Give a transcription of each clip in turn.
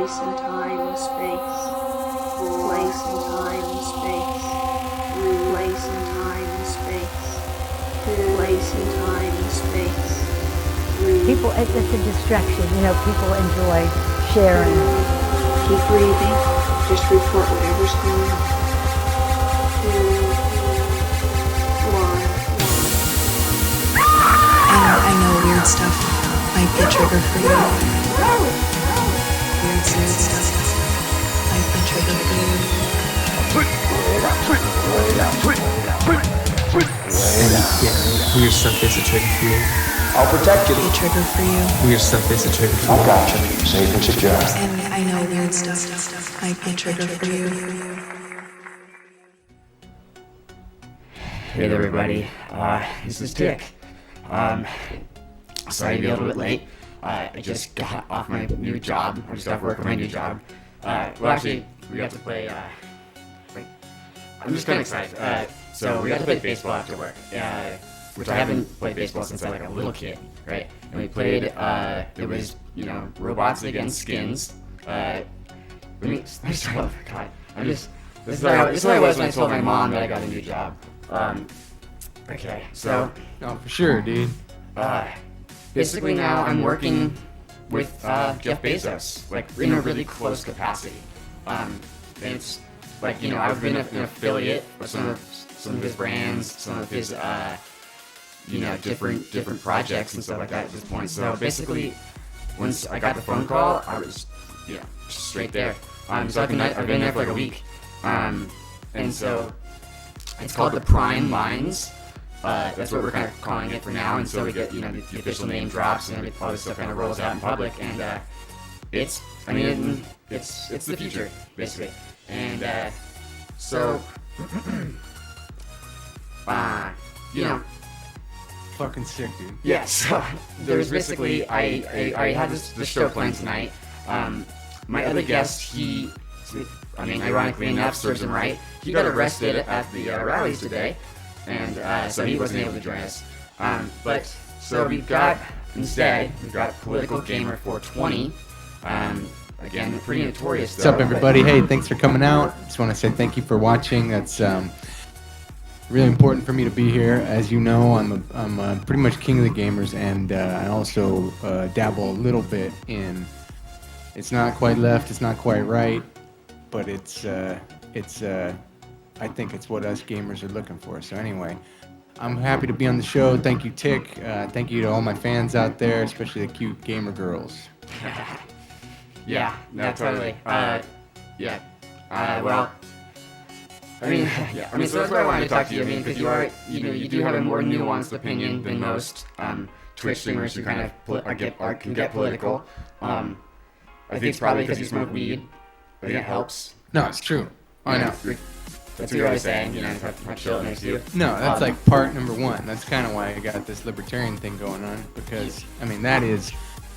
Place and time and space. Place and time and space. Place and time and space. Place and time and space. People, it's a distraction, people enjoy sharing. Keep breathing. Just report whatever's going on. 2, 1. I know weird stuff might be a trigger for you. Weird stuff might be a trigger for you. Weird stuff is a trigger for you. I'll protect you. Be a trigger for you. Weird stuff is a trigger for you. I'll got you. Safe and secure. And I know weird stuff might be a trigger for you. Hey there, everybody. This is Dick. Sorry to be a little bit late. I just got off my new job. I just got off work with my new job. Well, actually, we got to play. I'm just kind of excited. So we got to play baseball after work, which I haven't played baseball since I was like a little kid, right? And we played. It was robots against skins. Let me start over. God, this is how I was when I told my mom that I got a new job. Okay, so. Oh, for sure, dude. Basically now I'm working with Jeff Bezos, like in a really close capacity. And it's like, I've been an affiliate with some of his brands, some of his different projects and stuff like that at this point. So basically, once I got the phone call, I was just straight there. So I've been there for like a week. And so it's called the Prime Minds. That's what we're kind of calling it for now, and so we get, the official name drops and all this stuff kind of rolls out in public, and it's the future, basically. And so, Fucking sick, dude. yeah, so there's basically, I had this show planned tonight. My other guest, ironically enough, serves him right. He got arrested at the rallies today. And so he wasn't able to join us. But so we've got Political Gamer 420. Again, pretty notorious. What's up, everybody? Hey, thanks for coming out. Just want to say thank you for watching. That's really important for me to be here. As you know, I'm pretty much king of the gamers, and I also dabble a little bit in. It's not quite left. It's not quite right, but it's. I think it's what us gamers are looking for. So anyway, I'm happy to be on the show. Thank you, Tick. Thank you to all my fans out there, especially the cute gamer girls. Yeah, no, totally. Well, so that's why I wanted to talk to you. Because you do have a more nuanced opinion than most Twitch streamers who kind of can get political. I think it's probably because you smoke weed. I think it helps. No, it's true. I know. That's what you're always saying, how chill it makes you. No, that's like part number one. That's kind of why I got this libertarian thing going on, because, that is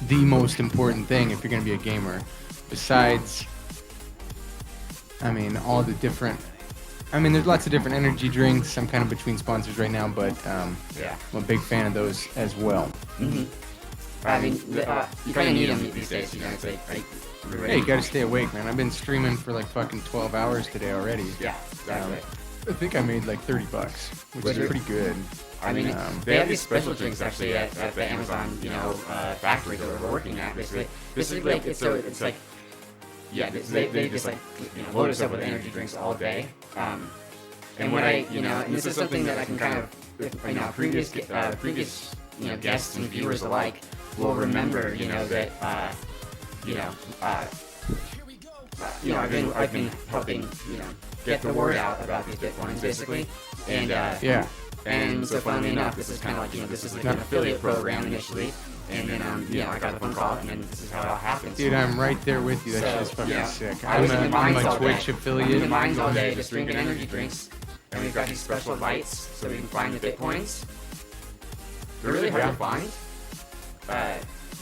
the most important thing if you're going to be a gamer. Besides, all the different... there's lots of different energy drinks. I'm kind of between sponsors right now, but I'm a big fan of those as well. Mm-hmm. You kind of need them these days, it's like... Hey, you gotta stay awake, man. I've been streaming for like fucking 12 hours today already. Yeah, exactly. I think I made like $30, which is pretty good. They have these special drinks actually at the Amazon, factory that we're working at. Basically, like they just like load us up with energy drinks all day. And what and this is something that I can kind of, previous guests and viewers alike will remember, that. I've been helping, get the word out about these Bitcoins, basically, and and so funnily enough, this is kind of like, this is like an affiliate program initially, and then I got a phone call, and then this is how it all happens. Dude, I'm right there with you. That shit's fucking sick. I'm a Twitch affiliate. I'm in the mines all day, just drinking energy drinks, and we've got these special lights so we can find the Bitcoins. They're really hard to find,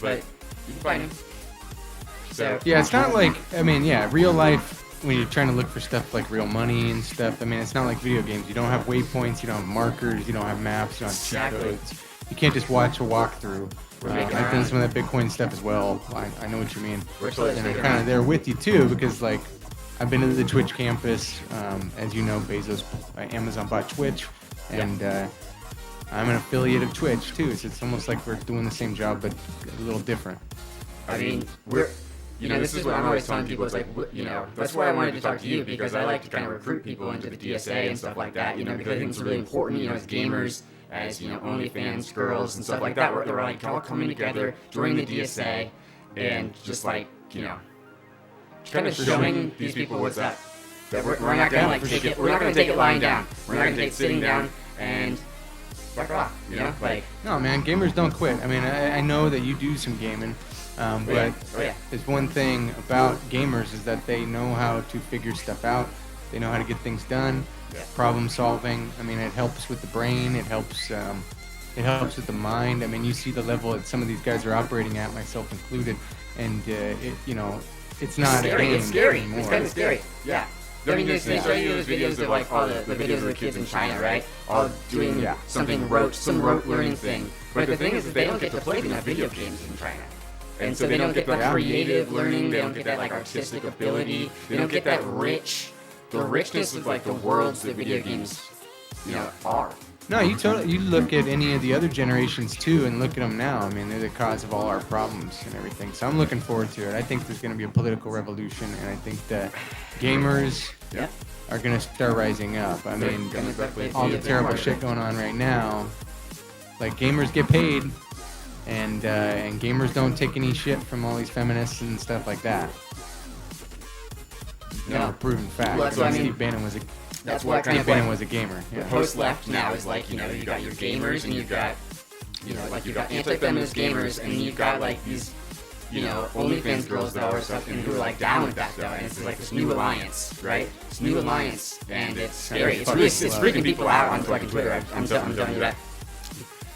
but you can find them. So, it's not like, real life, when you're trying to look for stuff like real money and stuff, it's not like video games. You don't have waypoints, you don't have markers, you don't have maps, you don't have cheat codes. You can't just watch a walkthrough. making I've our done own. some of that Bitcoin stuff as well. I know what you mean. We're totally And I'm making kind our of there with you too because like I've been to the Twitch campus. As you know, Bezos, Amazon bought Twitch, and I'm an affiliate of Twitch too. So it's almost like we're doing the same job but a little different. I mean, this is what I'm always telling people. It's like, that's why I wanted to talk to you, because I like to kind of recruit people into the DSA and stuff like that, because I think it's really important, as gamers, as, OnlyFans girls and stuff like that, we're like all coming together during the DSA and just like, kind of showing these people what's up. That we're not gonna like take it, we're not gonna take it lying down. We're not gonna take it sitting down and fuck off, like. No, man, gamers don't quit. I mean, I know that you do some gaming. But there's one thing about gamers is that they know how to figure stuff out. They know how to get things done, problem solving. I mean, it helps with the brain. It helps with the mind. I mean, you see the level that some of these guys are operating at, myself included, and it's not a game It's scary. anymore. It's kind of scary. Yeah. I mean, they show you those videos of like all the videos of the kids in China, right? All doing some rote learning thing. But the thing is that they don't get to play enough video games in China. And so they don't get that creative learning, they don't get that like artistic ability, they don't get that the richness of like the worlds that video games, are. No, you look at any of the other generations too, and look at them now. I mean, they're the cause of all our problems and everything. So I'm looking forward to it. I think there's going to be a political revolution, and I think that gamers are going to start rising up. I mean, all the terrible shit going on right now, like gamers get paid. And gamers don't take any shit from all these feminists and stuff like that. No, proven fact. Well, that's what I mean. Steve Bannon was a That's what kind Steve of Bannon like, was a gamer. the Yeah. post left now is like, you got your gamers and you've got, you've got anti-feminist gamers and you've got like these, OnlyFans girls that are stuff and who are like down with that though. And it's like this new alliance, right? This new alliance, and it's scary. It's freaking people out on fucking Twitter. I'm telling you that.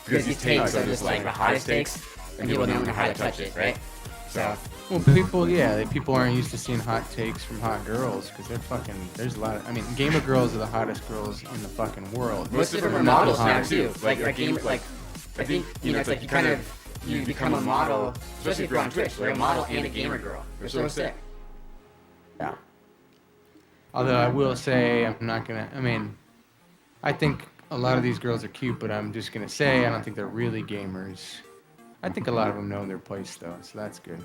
Because these takes are just like the hottest takes, and people don't know how to touch it, right? So. Well, people aren't used to seeing hot takes from hot girls because there's a lot of, I mean, gamer girls are the hottest girls in the fucking world. Most of them are models now too. Like a gamer, like I think it's like you become a model, especially if you're on Twitch, like a model and a gamer girl. They're so sick. Yeah. Although I will say I think a lot of these girls are cute, but I'm just gonna say I don't think they're really gamers. I think a lot of them know their place though, so that's good.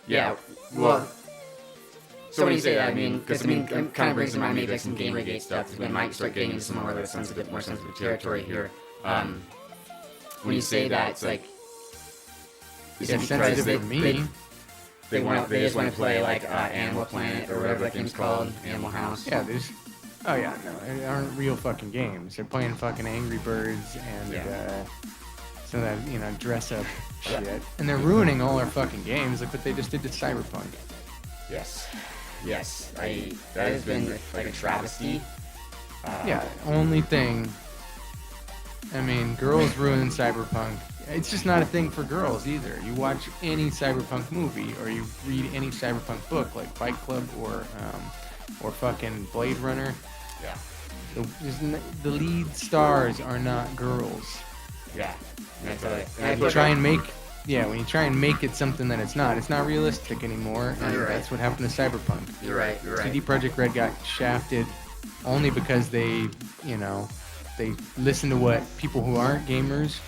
Yeah, well, so when you say that, because it kind of brings to mind maybe like some Gamergate stuff, because we might start getting into some more sensitive territory here. When you say that, it's like, It's sensitive for me. They just want to play like Animal Planet or whatever that game's called, Animal House. Yeah, they aren't real fucking games. They're playing fucking Angry Birds and some of that, dress up shit. And they're ruining all our fucking games, like what they just did to CyberPunk. Yes. That has been like a travesty. Only thing. I mean, girls ruin CyberPunk. It's just not a thing for girls either. You watch any CyberPunk movie or you read any CyberPunk book, like Fight Club or fucking Blade Runner. Yeah. The lead stars are not girls. Yeah. When you try and make it something that it's not realistic anymore, and that's what happened to CyberPunk. You're right. CD Projekt Red got shafted only because they listened to what people who aren't gamers,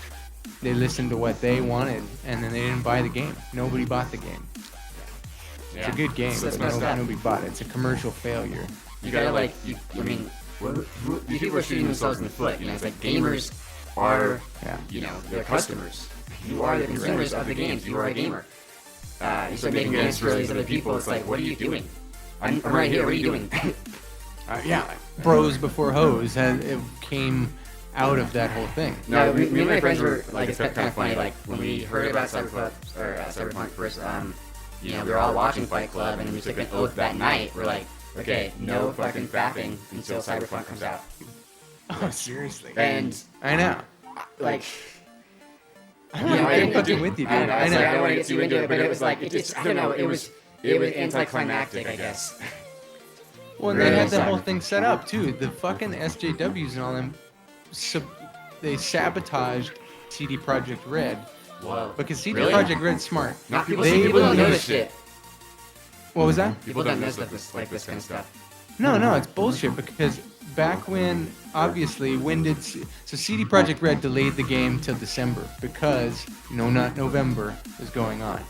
they listened to what they wanted, and then they didn't buy the game. Nobody bought the game. It's a good game, but nobody bought it. It's a commercial failure. You gotta these people are shooting themselves in the foot. It's like gamers are, their customers. You are the consumers of the games. You are a gamer. You start making games for these other people. It's like, what are you doing? I'm right here. What are you doing? Bros before hoes. It came out of that whole thing. No, me and my friends were like, it's kind of funny. Like when we heard about Cyberpunk first, we were all watching Fight Club, and we took an oath that night. We're like, okay, no fucking fapping until Cyberpunk comes out. Oh, seriously? And I know. Like, I'm fucking with you, dude. I know. I don't want to get too into it, but it was like, I don't know. It was anticlimactic, I guess. Well, and they had the whole thing set up too. The fucking SJWs and all them, they sabotaged CD Projekt Red Whoa. Because CD Really? Projekt Red's smart. Not people. They People don't know release- this shit. What was that? People don't know this kind of stuff. No, it's bullshit because back when, obviously, so CD Projekt Red delayed the game till December because, not November was going on.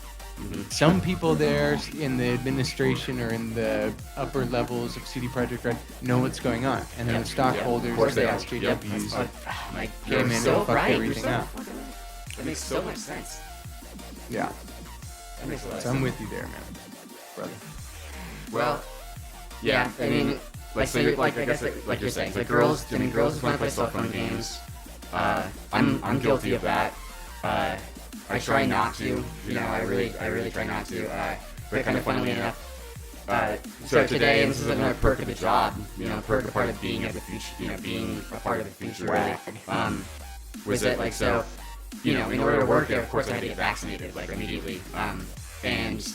Some people there in the administration or in the upper levels of CD Projekt Red know what's going on, and then the stockholders Of course of they the are. SJWs Like, Yeah, you're man, so it'll fuck right. everything You're so up. fucking- That makes so much sense. Yeah, That makes a lot of so I'm sense. with you there, man, brother. Well, yeah, I mean, like I guess, like you're saying, like girls just want to play cell phone games. I'm guilty of that. I try not to, I really try not to. But kind of funnily enough, so today, and this is another perk of the job, perk a part of being of the future, being a part of the future, was that like so, in order to work there, of course I had to get vaccinated like immediately, and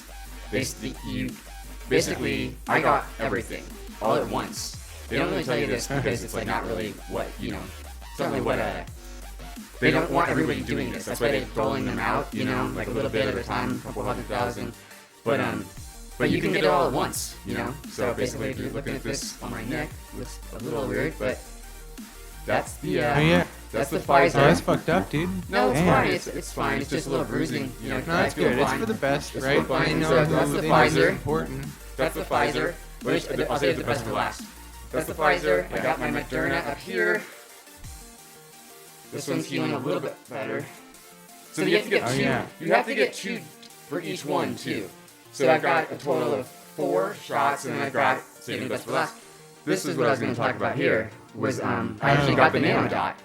basically I got everything all at once. They don't really tell you this because it's like not really what certainly what they don't want everybody doing this. That's why they're rolling them out, like a little bit at a time, a couple 100,000. But you can get it all at once, So basically, if you're looking at this on my neck, it looks a little weird, but that's the that's the Pfizer. Oh, that's fucked up, dude. No, it's Damn. fine. It's fine. It's just a little bruising. No, that's good. It's for the best, It's right? for fine. They know So that's the they know it's Pfizer. important. That's the Pfizer. Which I'll save the best for last. That's the Pfizer. I got my Moderna up here. This one's healing a little bit better. So you have to get two. yeah. You have to get two for each one too. So I've got a total of 4 shots, and then I've got saving the best for last. This is what I was going to talk about here. Was I actually got the nano dot.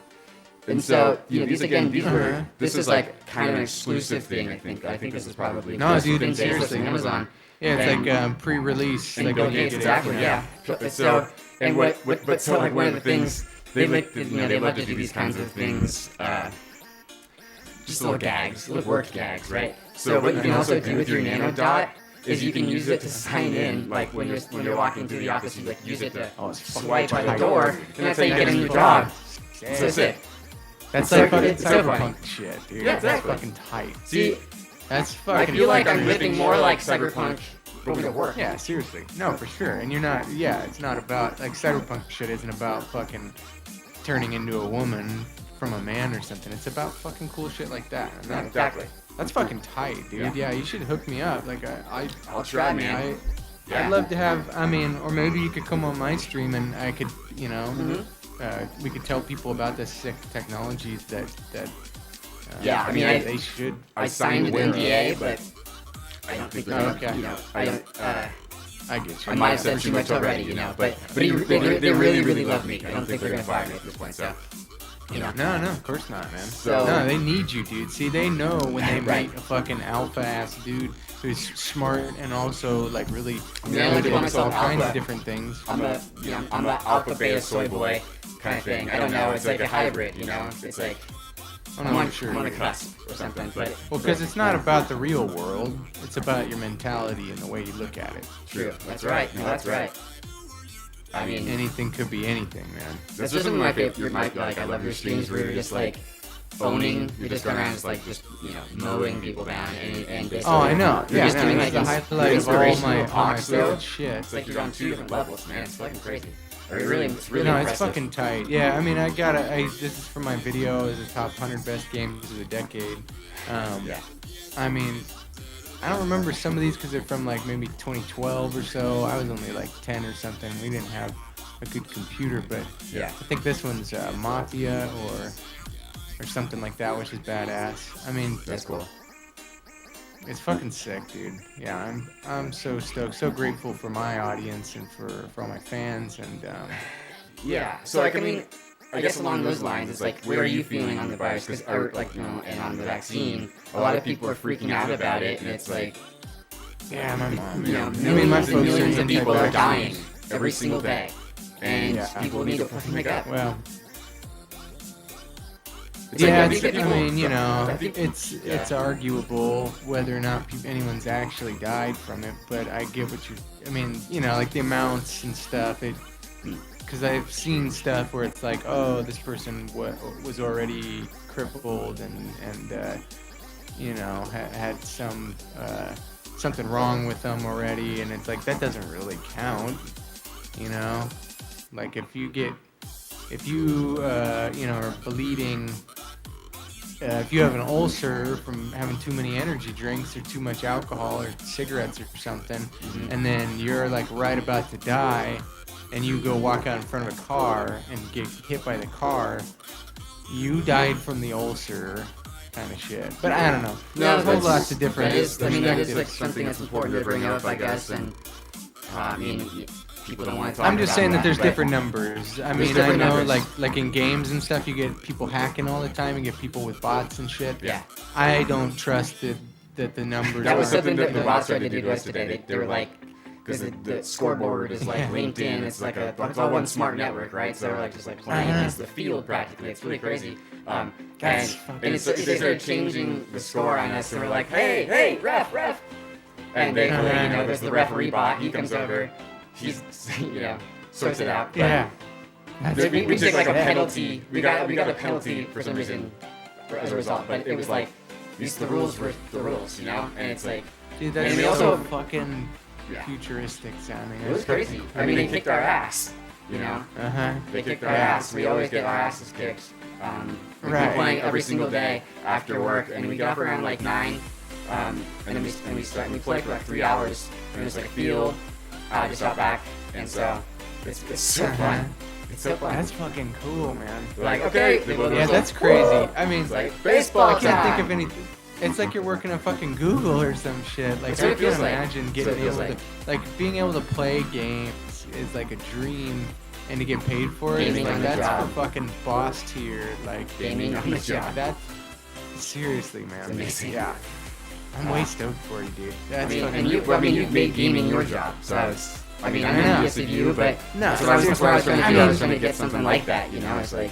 And so, these were, this is like kind of an exclusive thing, I think. I think this is probably No, just dude, been based seriously. on Amazon. Yeah, it's And- like pre-release. and Like Bill when you Gates, get it, exactly, you know. yeah. So, and but so like one of the things, they like, they love to do these kinds of things, just little gags, little work gags, right? So what you can also do with your nano dot is you can use it to sign in, like when you're walking through the office, you like use it to swipe by the door, and that's how you get a new job. So sick. That's So like fucking it's so funny. cyberpunk shit, dude. Yeah, exactly. That's fucking tight. See, That's I fucking. feel like I'm tight. living more like cyberpunk, but with a work. Yeah, seriously. No, for sure. And you're not. Yeah, it's not about like cyberpunk shit. Isn't about fucking turning into a woman from a man or something. It's about fucking cool shit like that. And Yeah, exactly. That's fucking tight, dude. Yeah. Yeah, you should hook me up. Like I'll try, man. I'd love to have. I mean, or maybe you could come on my stream and I could, we could tell people about the sick technologies that. Yeah, I mean, they should. I signed an NDA, but I don't think they're gonna, Okay. I don't, I get you. I might have said too much already, but they really love me. I don't think they're gonna fire me at this point, so, No, of course not, man. So- No, they need you, dude. See, they know when they Right. meet a fucking alpha-ass dude who's smart and also, like, really Yeah, I like to call good at all myself kinds alpha. of different things. I'm a alpha beta soy boy kind of thing. I don't know, it's like a hybrid, it's like, Oh, I'm no, on, for sure. I'm on a cusp or something, but. Well, because it's not about the real world. It's about your mentality and the way you look at it. True, that's right, no, that's right. I mean, Anything could be anything, man. that's just some of my favorite, like, I love your streams where you're just like, owning, you're just going around just mowing people down and basically. Oh, I know. You're Yeah, just no, doing it's like the highlight of all inspirational my talks, though. favorite shit. It's like you're on 2 different levels, man. It's fucking crazy. It's really No, impressive. it's fucking tight. Yeah, I mean, this is for my video as the top 100 best games of the decade. Yeah. I mean, I don't remember some of these because they're from like maybe 2012 or so. I was only like 10 or something. We didn't have a good computer, but Yeah. I think this one's Mafia or something like that, which is badass. I mean, That's cool. it's fucking sick, dude. Yeah, I'm so stoked, so grateful for my audience and for all my fans and Yeah. So like, I mean, I guess along those lines, it's like, where are you feeling on the virus? Because, and on the vaccine, a lot of people are freaking out about it, and it's like, yeah, my mom. millions I mean, my and folks are millions of people are anti-vaccine. dying every single day, and Yeah. people need to fucking wake up. Well, It's like, yeah, I think that people- I think- it's arguable whether or not anyone's actually died from it, but I get what I mean, like the amounts and stuff. Because I've seen stuff where it's like, oh, this person was already crippled and had some something wrong with them already, and it's like that doesn't really count, like if you are bleeding. If you have an ulcer from having too many energy drinks or too much alcohol or cigarettes or something, and then you're like right about to die, and you go walk out in front of a car and get hit by the car, you died from the ulcer kind of shit. But I don't know. No, There's lots of different that is like perspectives. something that's important to bring up, I guess, and people don't want to talk I'm just about saying that there's but different numbers. I mean, I different know numbers. like in games and stuff, you get people hacking all the time. You get people with bots and shit. Yeah. I don't trust that the numbers. That was are- something that the bots tried to do to us today. They were like, because the scoreboard is like linked in. It's like it's all one smart network, right? So they're like just like playing against the field practically. It's really crazy. And they started changing the score on us. And we're like, hey, ref. And they, there's the referee bot. He comes over. He's, sorts it out. But Yeah. we took like a penalty. We got a penalty for some reason as a result. But it was like, the rules were the rules, and it's like. Dude, that's And we so also- fucking Yeah. futuristic sounding. It was crazy. I mean, they kicked our ass, Uh-huh. They kicked our ass. We always get our asses kicked. We've Right. been playing every single day after work, and we get up around like 9, and then we play for like 3 hours, and it's like a field, just out back, and so it's so fun. It's so fun. That's fucking cool, man. We're like, okay, Yeah, that's crazy. I mean, It's like baseball I can't think time. of anything. It's like you're working at fucking Google or some shit. Like, That's I what it can't feels like. imagine That's getting what it able feels to, like, being able to play games is like a dream, and to get paid for it is Gaming like on the that's job. for fucking boss tier. Like, Gaming on the yeah, job. that's seriously, man. It's amazing. Yeah, I'm way stoked for you, dude. That's fucking. You've made gaming your job, so it's. I'm I know. envious of you, but No, that's what I was trying to I do. I mean- was trying to get something like that, It's like.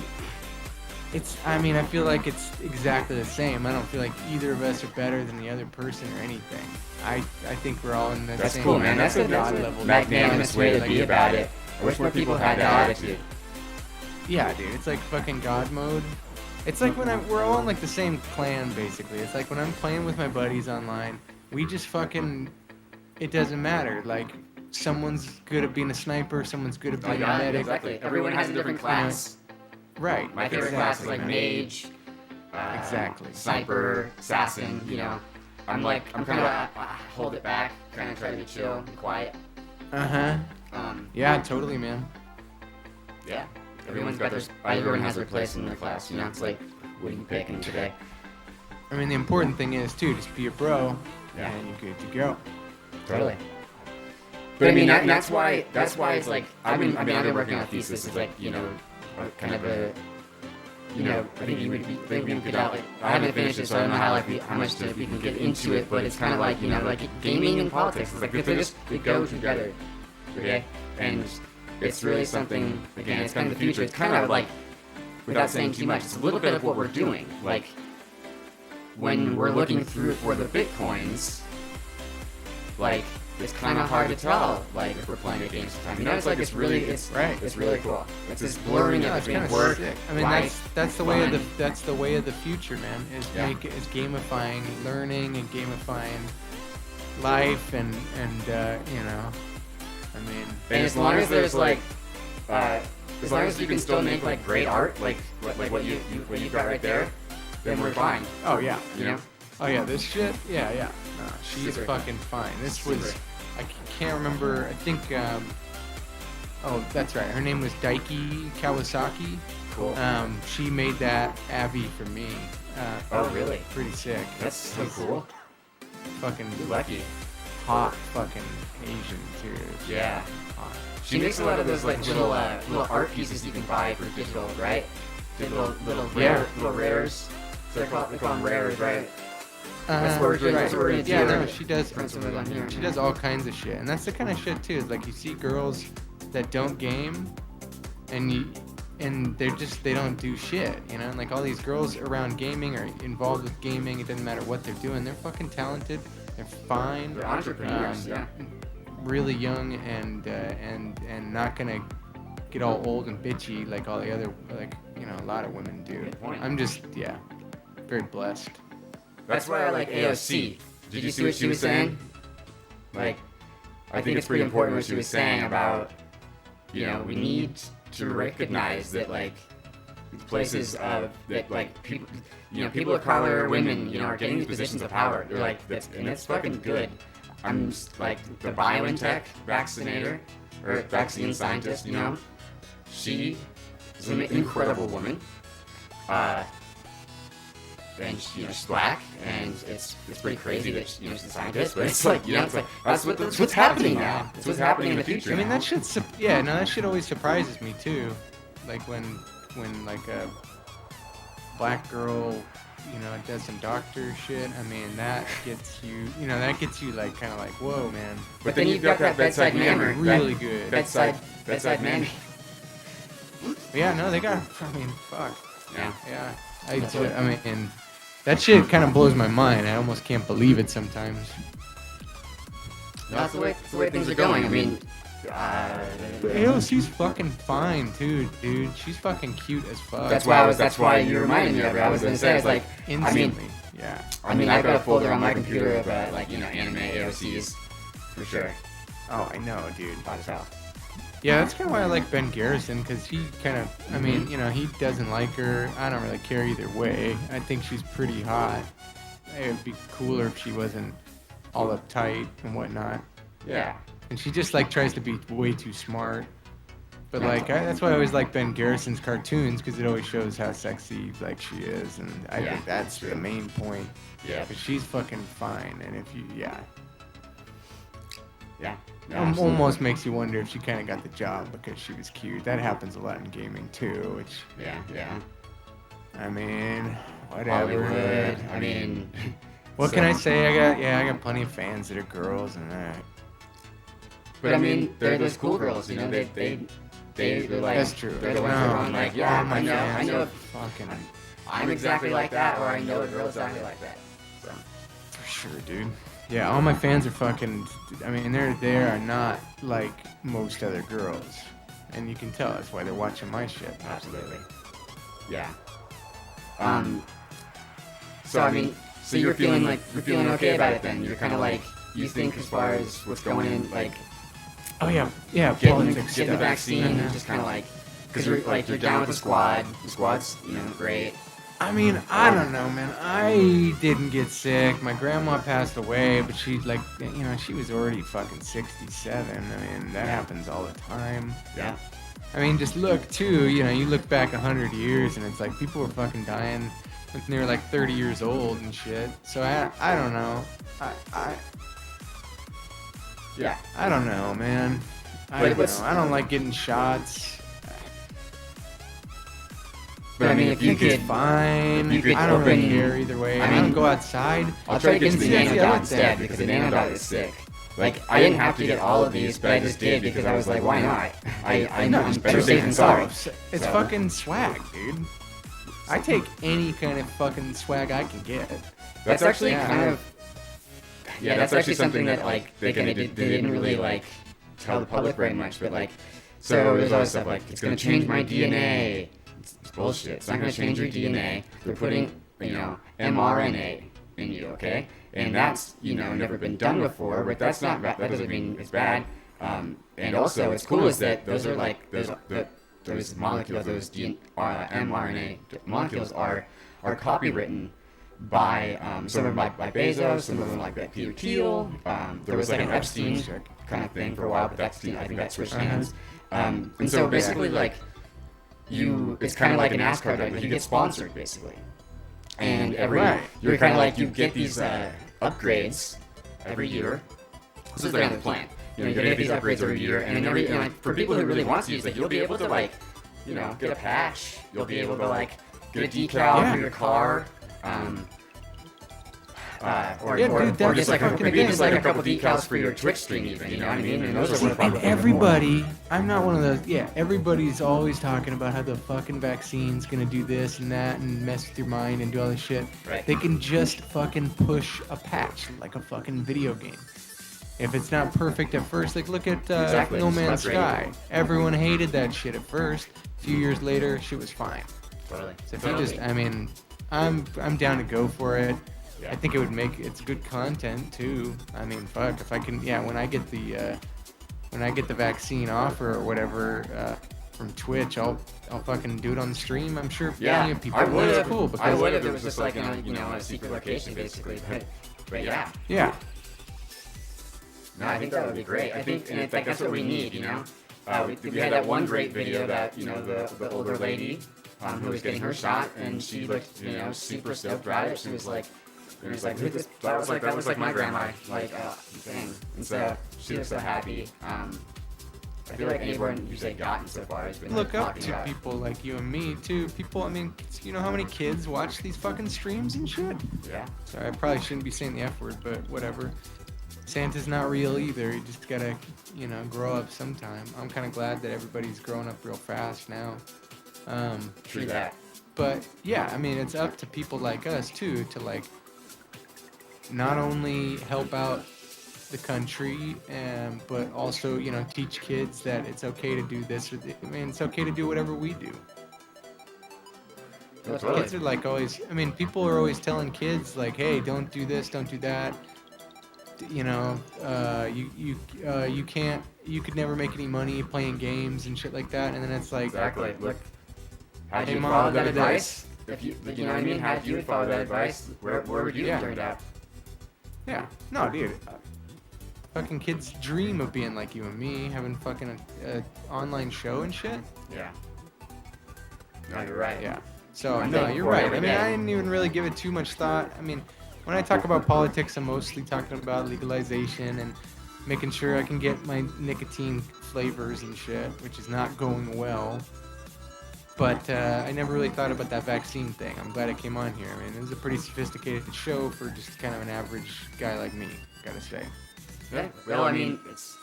I mean, I feel like it's exactly the same. I don't feel like either of us are better than the other person or anything. I think we're all in the That's same. cool, man. That's a God level. magnanimous way to Like, be about it. I wish more people had that attitude. Yeah, dude, it's like fucking God mode. It's like when we're all in like the same clan, basically. It's like when I'm playing with my buddies online, we just fucking, it doesn't matter. Like, someone's good at being a sniper, someone's good at being a medic. Exactly. Everyone has a different class. Right. My favorite class is like mage, Exactly. sniper, assassin. I'm kind of hold it back, kind of try to be chill and quiet. Uh-huh. Yeah, totally, man. Yeah. Everyone has their place in the class. It's like, what are you picking today? I mean, the important thing is, too, just be a bro, Yeah. and you're good to go. Totally. But I mean, that's why it's like I've been working on a thesis. It's like kind of a I think we could out like I haven't finished it, so I don't know how much we can get into it. But it's kind of like like gaming and politics. It's like they go together, okay? And it's really something. Again, it's kind of the future. It's kind of like without saying too much, it's a little bit of what we're doing. Like when we're looking through for the bitcoins, like. It's kind of hard to tell, like, if we're playing a game sometimes. It's like, it's really cool. It's this blurring No, of it's between kind of work, sick. I mean, life, that's the fun. way of the future, man. Is Yeah. is gamifying learning and gamifying life and I mean, And as long as there's like, as long as you can still make like great art, like what you got right there, then we're fine. oh yeah, You know? oh yeah, this shit, yeah. No, she's Super. fucking fine. This Super. was, I can't remember. I think, oh, that's right. Her name was Daiki Kawasaki. Cool. She made that Abby for me. Oh, really? Pretty sick. That's so She's cool. Fucking You're lucky. hot, fucking Asian too. Yeah. Hot. She makes a lot of those like little art pieces you can buy for digital, right? Little rares. So they call them rares, right? That's what we're doing. That's what we're gonna do. Yeah, no, she does. Print some of them here. She does all kinds of shit, and that's the kind of shit too. Is like you see girls that don't game, and they don't do shit, And like all these girls around gaming are involved with gaming. It doesn't matter what they're doing. They're fucking talented. They're fine. They're entrepreneurs, yeah. Really young and not gonna get all old and bitchy like all the other a lot of women do. Good point. I'm just very blessed. that's why I like AOC. Did you see what she was saying? Like, I think it's pretty important what she was saying about, you know, we need to recognize that, like, places of, that, like, people, you know, people of color, women, you know, are getting these positions of power. They're like, and it's fucking good. I'm just, like, the BioNTech vaccinator, or vaccine scientist, you know, she is an incredible woman. And she's black, and it's pretty crazy that she's a scientist, but it's like, you know, it's like, that's what's happening now. That's what's happening in the future. I mean, that shit, that shit always surprises me too. Like when like a black girl, you know, does some doctor shit. I mean, that gets you, like, kind of like, whoa, man. But then you've got that bedside manner. Really good. Bedside manner. Yeah, no, they got, I mean, fuck. Yeah. Yeah. I mean, and that shit kind of blows my mind. I almost can't believe it sometimes. That's the way things are going. I mean, she's fucking fine too, dude. She's fucking cute as fuck. That's why you reminded me of her. I was gonna say, it's like, instantly. Yeah. I mean, I've got a folder on my computer of like, you know, anime AOCs for sure. Oh, I know, dude. Hot as hell. Yeah, that's kind of why I like Ben Garrison, because he kind of, I mean, you know, he doesn't like her. I don't really care either way. I think she's pretty hot. It would be cooler if she wasn't all uptight and whatnot. Yeah. And she just, like, tries to be way too smart. But, like, that's why I always like Ben Garrison's cartoons, because it always shows how sexy, like, she is. And I think that's the main point. Yeah. But she's fucking fine. And if you, Yeah. almost makes you wonder if she kind of got the job because she was cute. That happens a lot in gaming too, which... Yeah. I mean, whatever. Hollywood. I mean... What can I say? I got plenty of fans that are girls and that. But I mean, they're those cool girls, you know, they're like... That's true. They're the ones that are on, like, yeah, I know... Fucking... I'm exactly like that, or I know a girl exactly like that. So... For sure, dude. Yeah, all my fans are fucking... I mean, they are not like most other girls. And you can tell that's why they're watching my shit. Absolutely. Yeah. So I mean, so you're feeling okay about it then? You're kind of like, you think as far as what's going in, like... Oh, yeah, getting the vaccine, and just kind of like... Because you're down with the squad. The squad's, you know, great. I mean, I don't know, man. I didn't get sick. My grandma passed away, but she, like, you know, she was already fucking 67. I mean, that happens all the time. Yeah. I mean, just look, too, you know, you look back 100 years, and it's like people were fucking dying when they were, like, 30 years old and shit. So, I don't know. Yeah. I don't know, man. I don't like getting shots. But I mean, if you could, fine. If you could I don't really open- care either way. I I mean, don't go outside. I'll try to get the nano dot like instead, that. because the nano dot is sick. Like, I didn't have to get all of these, but I just did because I was like, why not? I know it's better safe than sorry. It's fucking swag, dude. I take any kind of fucking swag I can get. That's actually kind of... Yeah, that's actually something that, like, they didn't really, like, tell the public very much, but, like, so there's always stuff like, it's gonna change my DNA. It's bullshit. It's not gonna change your DNA. They're putting, you know, mRNA in you, okay? And that's, you know, never been done before, but that doesn't mean it's bad. And also, what's cool is that those are like, those molecules, those mRNA molecules are copywritten by, some of them by Bezos, some of them like by Peter Thiel. There was like an Epstein kind of thing for a while, but I think that switched hands. And so basically, like, it's kind of like an NASCAR, like you get sponsored basically. And you're kind of like, you get these upgrades every year. This is kind of the plan. You know, you're gonna get these upgrades every year, and every, you know, like, for people who really want to use it, you'll be able to, like, you know, get a patch. You'll be able to, like, get a decal for your car. Or just like maybe just like a couple decals for your Twitch stream, even. You know what I mean? And those are worth And everybody, I'm not one of those. Yeah, everybody's always talking about how the fucking vaccine's gonna do this and that and mess with your mind and do all this shit. Right. They can just fucking push a patch like a fucking video game. If it's not perfect at first, like look at Exactly. No Man's That's Sky. great. Everyone hated that shit at first. A few years later, shit was fine. Totally. So if you just, I mean, I'm down to go for it. Yeah. I think it would make it's good content too. I mean, fuck, if I can, when I get the vaccine offer or whatever from Twitch, I'll fucking do it on the stream. I'm sure plenty of people. I would That's have. cool I because would have. It was just like a secret location basically. But yeah. yeah. No, I think that would be great. I think, and I think that's what we need. We had that one great video that the older lady who was getting her shot, and she looked super stoked about it. She was like, that was like my grandma, like thing. And so she was so happy. I feel like anyone who's like gotten so far has been Look up talking to about. people like you and me too. People, I mean, you know how many kids watch these fucking streams and shit? Yeah. Sorry, I probably shouldn't be saying the F word, but whatever. Santa's not real either. You just gotta, grow up sometime. I'm kind of glad that everybody's growing up real fast now. True that. But yeah, I mean, it's up to people like us too to like not only help out the country, but also teach kids that it's okay to do this. I mean, it's okay to do whatever we do. Kids are like always. I mean, people are always telling kids like, "Hey, don't do this, don't do that." You can't. You could never make any money playing games and shit like that. And then it's like, Exactly. Look, had Hey, you Mom, followed that look at advice, if you know what I mean, had you followed that advice, where would you have turned out? yeah, no, dude. Fucking kids dream of being like you and me, having fucking a online show and shit. Yeah. No, you're right. Yeah. So I'm no, thankful you're for it right. every I mean, day. I didn't even really give it too much thought. I mean, when I talk about politics, I'm mostly talking about legalization and making sure I can get my nicotine flavors and shit, which is not going well. But I never really thought about that vaccine thing. I'm glad it came on here. I mean, it was a pretty sophisticated show for just kind of an average guy like me, gotta say. Yeah. Well, I mean, it's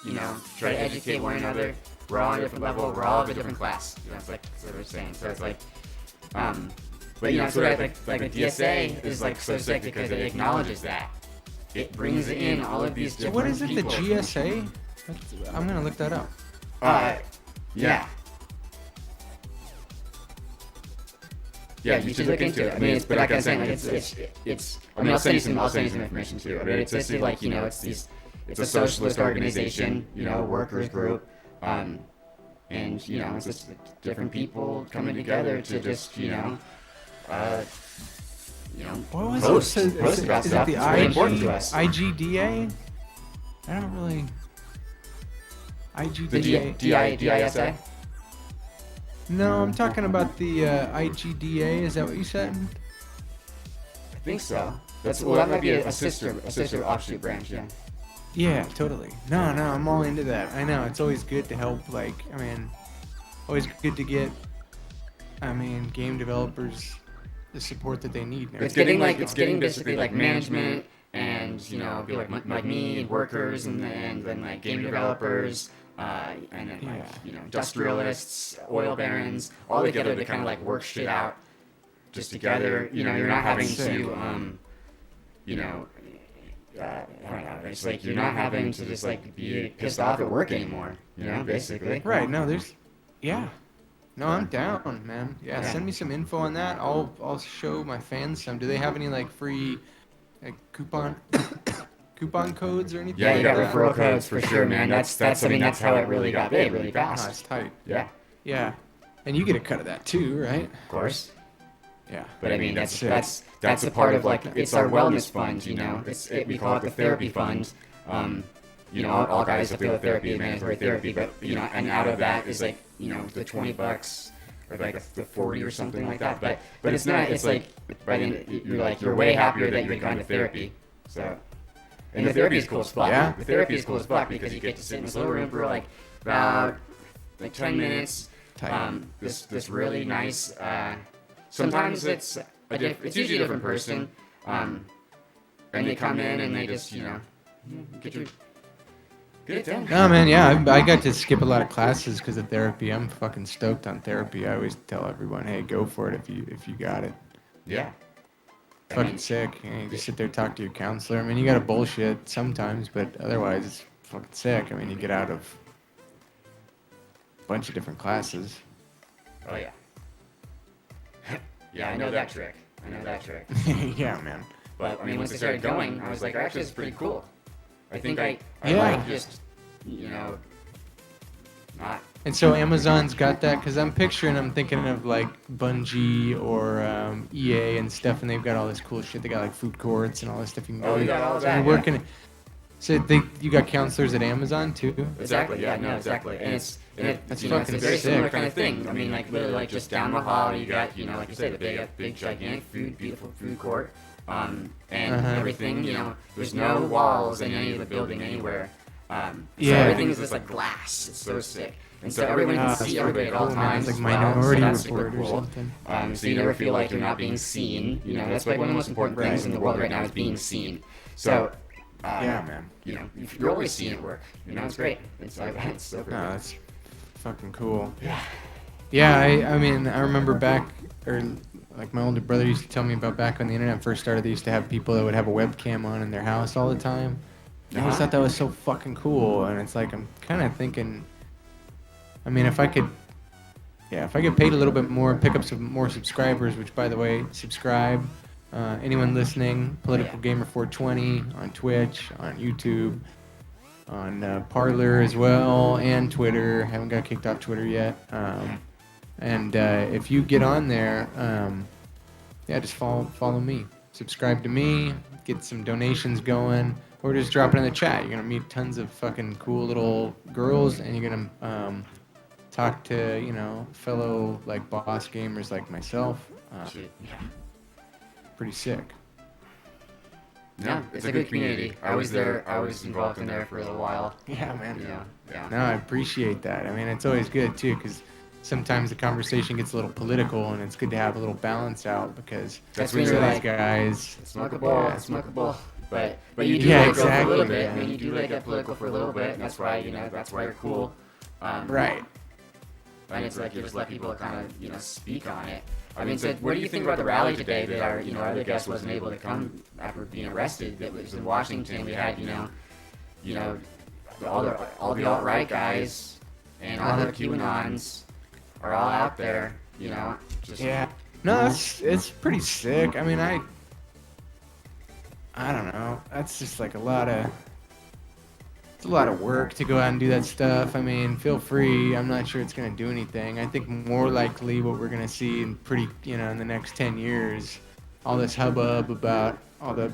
try to educate one another. We're all on a different level. We're all of a different class. It's like what we're saying. So it's like, but so that like the DSA is like so sick because it acknowledges that. It brings in all of these So different what is it, the people. GSA? I'm gonna look that up. Yeah. Yeah, you should look into it. I mean, but like I was saying, like it's. I mean, I'll send you some information too. I mean, it's just like it's a socialist organization, workers group, and it's just different people coming together to just What was post it? Is about it stuff the that's really important to us. IGDA? I don't really. The IGDA. DISA. No, I'm talking about the IGDA. Is that what you said? I think so. That might be a sister offshoot branch. Yeah. Yeah, totally. No, I'm all into that. I know it's always good to help. Like, I mean, always good to get. I mean, game developers the support that they need. It's getting basically like management and people like me, workers, and then like game developers, and then like industrialists, oil barons, all together to kind of like work shit out just together. You're not having to I don't know. It's like you're not having to just like be pissed off at work anymore. Basically. Right. No, there's. Yeah. No, I'm down, man. Yeah, send me some info on that. I'll show my fans some. Do they have any like free coupon codes or anything? Yeah, you like got that? referral codes for sure, man. That's how it really got big really Oh, fast. it's tight. Yeah, Yeah, and you get a cut of that too, right? of course. Yeah. But I mean, Sick. that's a part of like it's our wellness fund. We call it the therapy fund. All guys have to go to therapy, mandatory therapy, but and out of that is like the $20 or like the 40 or something like that. But it's not. It's like by then you're way happier that you're going to therapy. So. And the therapy is cool as fuck. Yeah. The therapy is cool as fuck because you get to sit in this little room for like about 10 minutes. This really nice. Sometimes it's usually a different person, and they come in and they just get it done. No, man. Yeah, I got to skip a lot of classes because of therapy. I'm fucking stoked on therapy. I always tell everyone, hey, go for it if you got it. Yeah. Fucking sick. You just sit there, talk to your counselor. I mean, you gotta bullshit sometimes, but otherwise it's fucking sick. I mean, you get out of a bunch of different classes. Oh yeah. Yeah, I know that trick. Yeah, man. But I mean, once I started going, I was like, actually, this is pretty cool. I think I Yeah. like just, you know, not. And so Amazon's got that, because I'm thinking of like Bungie or EA and stuff, and they've got all this cool shit. They got like food courts and all this stuff you can go Oh, to. you got all So that, you're yeah. working. So you got counselors at Amazon too? Exactly. Yeah. No. Exactly. And it's That's you know, it's a fucking very similar sick. kind of thing. I mean, like literally, like just down the hall, you got, you know, like you said, a big gigantic beautiful food court, and everything. You know, there's no walls in any of the building anywhere. So Yeah. everything is just like glass. It's so sick. And so everyone can see everybody at all cool, man. times. It's like as well, Minority so that's super Report or cool. something. So you never feel like you're not being seen. You know, that's like one of the most important things in the world right now is being seen. So. Yeah, man. You know, you're always seeing it work. You know, it's great. It's like, it's so great. No, that's fucking cool. Yeah. Yeah, I mean, I remember back, or like my older brother used to tell me about back when the internet first started. They used to have people that would have a webcam on in their house all the time. I always thought that was so fucking cool, and it's like I'm kind of thinking. I mean, if I could paid a little bit more, pick up some more subscribers. Which, by the way, subscribe. Anyone listening, Political Gamer 420 on Twitch, on YouTube, on Parler as well, and Twitter. Haven't got kicked off Twitter yet. And if you get on there, just follow me. Subscribe to me, get some donations going, or just drop it in the chat. You're going to meet tons of fucking cool little girls, and you're going to talk to, you know, fellow, like, boss gamers like myself. Pretty sick. Yeah, it's a good community. I was involved in there for a little while. Yeah, man. Yeah. No, I appreciate that. I mean, it's always good too, because sometimes the conversation gets a little political, and it's good to have a little balance out, because That's when when you're you're these like, guys. Smokable. But you do Yeah, let go for a exactly, little bit. man. I mean, you do let get political for a little bit, and that's why you're cool. Right. And it's like you just let people kind of, you know, speak on it. I mean, so what do you think about the rally today that our other guest wasn't able to come after being arrested? That was in Washington. We had, all the alt-right guys and all the QAnons are all out there, you know. Just Yeah. No, it's pretty sick. I mean, I don't know. That's just like it's a lot of work to go out and do that stuff. I mean, feel free. I'm not sure it's going to do anything. I think more likely what we're going to see in in the next 10 years, all this hubbub about all the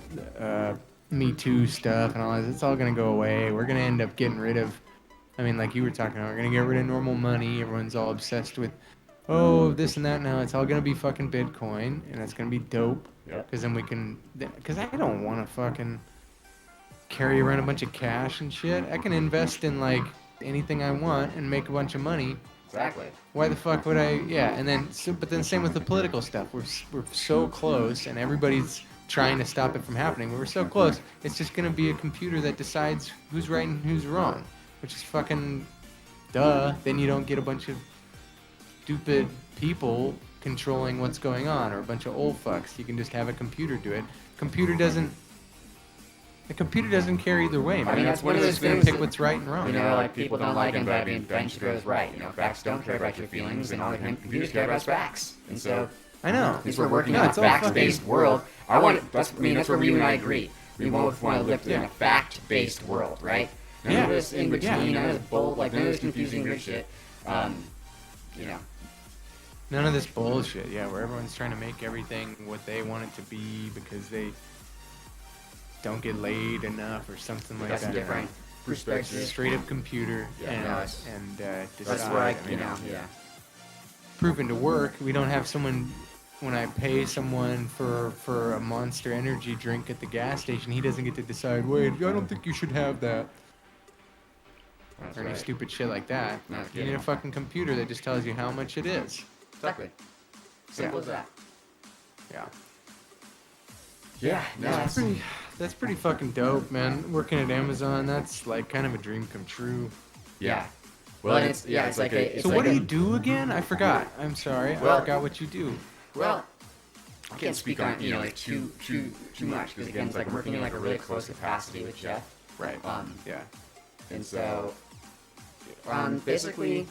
Me Too stuff and all that, it's all going to go away. We're going to end up getting rid of, I mean, like you were talking about, we're going to get rid of normal money. Everyone's all obsessed with, this and that now. It's all going to be fucking Bitcoin, and it's going to be dope. Because then because I don't want to fucking carry around a bunch of cash and shit. I can invest in like anything I want and make a bunch of money. Exactly. Why the fuck would I? Yeah, and then but then same with the political stuff. We're so close, and everybody's trying to stop it from happening. We're so close. It's just gonna be a computer that decides who's right and who's wrong, which is fucking duh. Then you don't get a bunch of stupid people controlling what's going on, or a bunch of old fucks. You can just have a computer do it. The computer doesn't care either way, man. I mean, that's one of those It's gonna things pick that, what's right and wrong. You know, like people don't like him, but I mean, Ben Shapiro's right. You know, facts don't care about your feelings, and all the computers care about is facts. And so, I know. since we're working No, in a it's all facts-based world, that's where you and I agree. We both want to live in a fact-based world, right? None of this in between, none of this none of this confusing weird shit. You know. None of this bullshit, where everyone's trying to make everything what they want it to be because they don't get laid enough or something like That's that. different perspective. Straight up computer that's decide. where Proven to work. We don't have someone. When I pay someone for a Monster Energy drink at the gas station, he doesn't get to decide. Wait, I don't think you should have that. Or any stupid shit like that. You need a fucking computer that just tells you how much it is. Exactly. Simple as that. Yeah. Yeah. No, That's pretty fucking dope, man. Working at Amazon, that's like kind of a dream come true. Yeah. Well, it's like a. So what do you do again? I forgot. I'm sorry. I forgot what you do. Well, I can't speak on like too much because again, it's like I'm working in like a really close capacity with Jeff. Right. Yeah. And so, basically,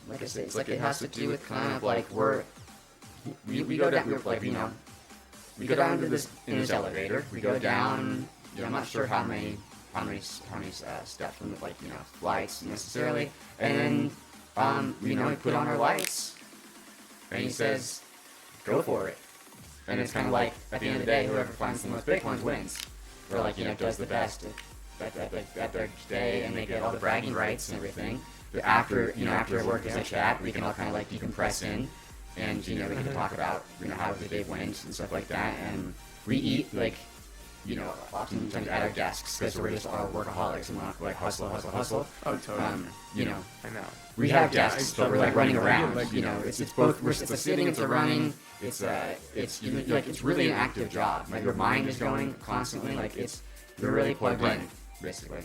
like I said, it's like it has to do with kind of like we go down, like we go down to this elevator. We go down. I'm not sure how many steps from the lights necessarily. And then we put on our lights, and he says, "Go for it." And it's kind of like at the end of the day, whoever finds the most Bitcoins wins, or does the best at their day, and they get all the bragging rights and everything. But after work is a chat, we can all kind of decompress in, and we can talk about how the day went and stuff like that, and we eat oftentimes at our desks because we're just all workaholics and we're hustle. Oh, totally. I know. We Yeah, have desks, but we're running around. It's both. It's a sitting, it's a running. It's really an active job. Your mind is going constantly. You're really plugged in, basically.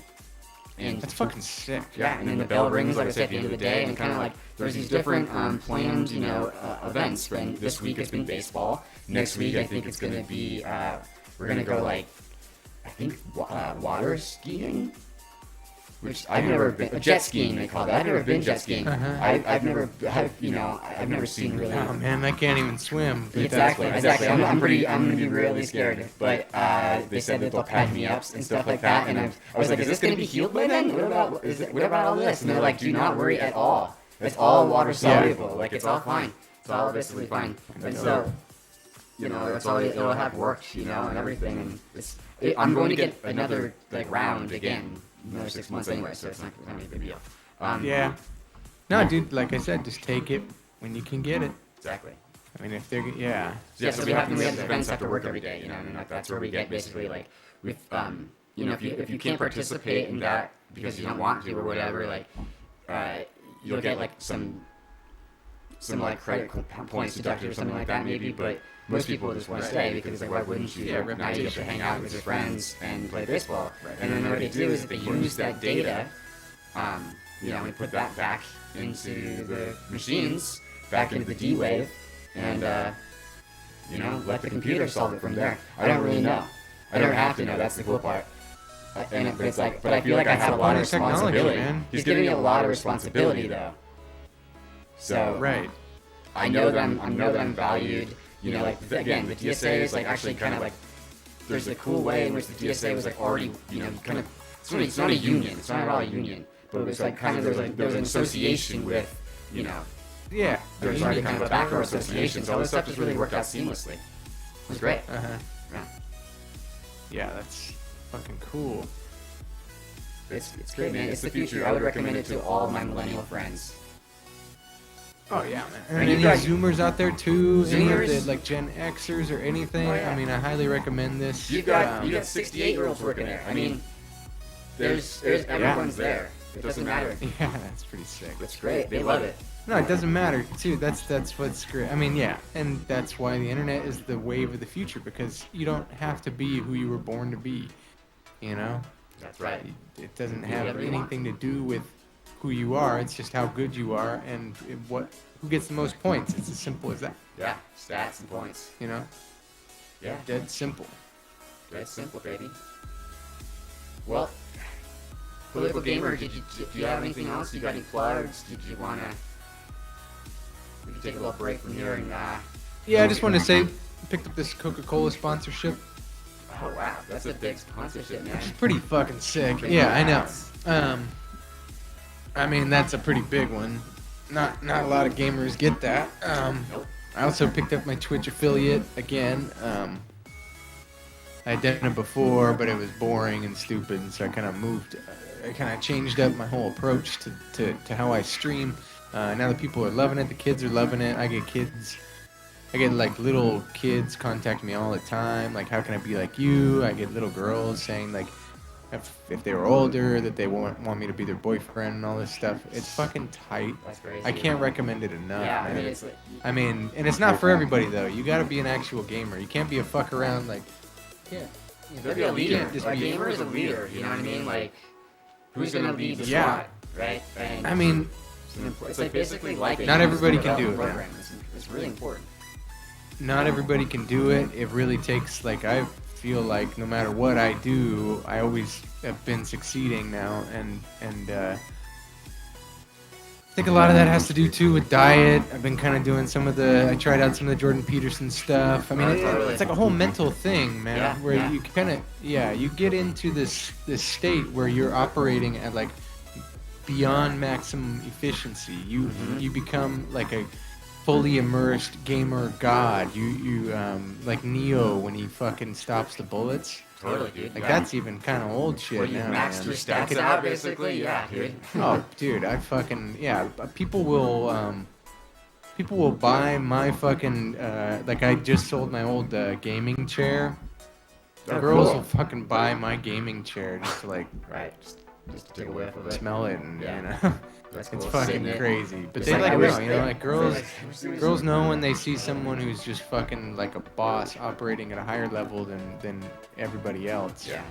And That's fucking sick. yeah, and then the bell rings, like I said, at the end of the day, and kind of there's these different planned, events. And this week it's been baseball. Next week I think it's gonna be we're gonna go water skiing, which I've never been. Jet skiing they call that. I've never been jet skiing. I've never seen really. Oh man, I can't even swim. But Exactly. I'm gonna be really scared. But they said that they'll patch me up and stuff like that. And I was like, is this gonna be healed by then? What about all this? And they're like, do not worry at all. It's all water soluble. It's all fine. It's all basically fine. And so, it's all it'll have worked, and everything. And I'm going to get another round again, another 6 months anyway. So it's not gonna be a big deal. Yeah. No, dude. Like I said, just take it when you can get it. Exactly. I mean, if they're yeah. Yeah, so we have events after work every day, and that's where we get basically with if you can't participate in that because you don't want to or whatever, you'll get some credit points deducted or something like that maybe, but most people just want to stay because why wouldn't you? Now you get to hang out with your friends and play baseball, and then what they do is they use that data, and put that back into the machines, back into the D-Wave, and let the computer solve it from there. I don't really know. I don't have to know. That's the cool part. But I feel like I have a lot of responsibility. Man. He's giving me a lot of responsibility though. So Right. I know that I'm valued. Again, the DSA is actually kind of there's a cool way in which the DSA was already kind of it's not a union. It's not at all a union, but it was kind of there's an association with Yeah. there's already kind of a backdoor association. So all this stuff just really worked out seamlessly. It was great. Yeah. Yeah, that's fucking cool. It's great, man. It's the future. I would recommend it to all my millennial friends. Oh yeah, man. And Any you guys- Zoomers out there too? Any of Zoomers? the Gen Xers or anything? Oh, yeah. I mean, I highly recommend this. You got 68-year-olds working there. I mean, there's everyone's there. It doesn't matter. Yeah, that's pretty sick. It's great. They love it. No, it doesn't matter too. That's what's great. I mean, yeah, and that's why the internet is the wave of the future because you don't have to be who you were born to be. That's right. It doesn't Do have whatever you want. anything to do with who you are. It's just how good you are and who gets the most points. It's as simple as that. Yeah, stats and points. Yeah, Dead simple. that's simple, baby. Well, Political Gamer, do you have anything else? You got any plugs? Did you want to... We can take a little break from here and... Yeah, I just wanted to say, picked up this Coca-Cola sponsorship. Oh, wow. That's a big sponsorship, man. It's pretty fucking sick. Big Yeah, I know. congrats. I mean, that's a pretty big one. Not a lot of gamers get that. Nope. I also picked up my Twitch affiliate again. I had done it before, but it was boring and stupid, and so I kind of changed up my whole approach to how I stream. Now the people are loving it. The kids are loving it. I get little kids contact me all the time. Like, how can I be like you? I get little girls saying like, if they were older, that they want me to be their boyfriend and all this stuff. It's fucking tight. That's crazy. I can't recommend it enough. Yeah, I man. mean, it's like... And it's not for everybody though. You got to be an actual gamer. You can't be a fuck around like. Yeah. You gotta be a leader. can't just A be- gamer is a leader, you know what I mean? Who's gonna lead the Yeah. squad, right? And I mean, it's basically like Not everybody can do it, program. It's really important. not everybody can do it. It really takes I feel like no matter what I do, I always have been succeeding now, and I think a lot of that has to do too with diet. I've been kind of doing I tried out some of the Jordan Peterson stuff. I mean, it's like a whole mental thing, man, Yeah, where yeah. you kind of, you get into this state where you're operating at like beyond maximum efficiency. You become like a fully immersed gamer god. You like Neo when he fucking stops the bullets. Totally, dude. Like yeah. that's even kind of old shit Where you now, maxed man. your stats out, basically. Yeah, dude. Oh, dude, I fucking People will buy my fucking like I just sold my old gaming chair. Oh, Girls cool. will fucking buy my gaming chair just to like Right. Just to take a whiff of it. smell it and Yeah. you know. That's It's cool. fucking Sitting it. crazy. But It's they like, like I know, wish you they- know, like girls they- girls know when they see someone who's just fucking like a boss operating at a higher level than everybody else. Yeah.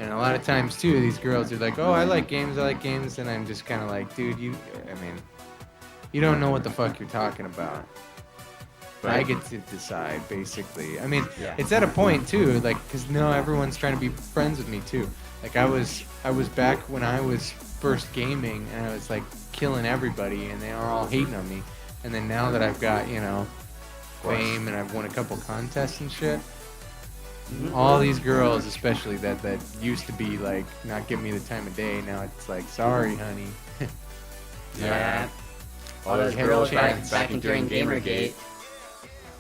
And a lot of times too, these girls are like, "Oh, I like games," and I'm just kind of like, "Dude, you don't know what the fuck you're talking about." But I get to decide, basically. I mean, Yeah. it's at a point too, like, because now everyone's trying to be friends with me too. Like I was back when I was first gaming, and I was like killing everybody, and they are all hating on me. And then now that I've got fame and I've won a couple contests and shit. All these girls, especially that used to be like not giving me the time of day, now it's like, sorry, honey. Yeah. All those You had girls a chance. back during Gamergate,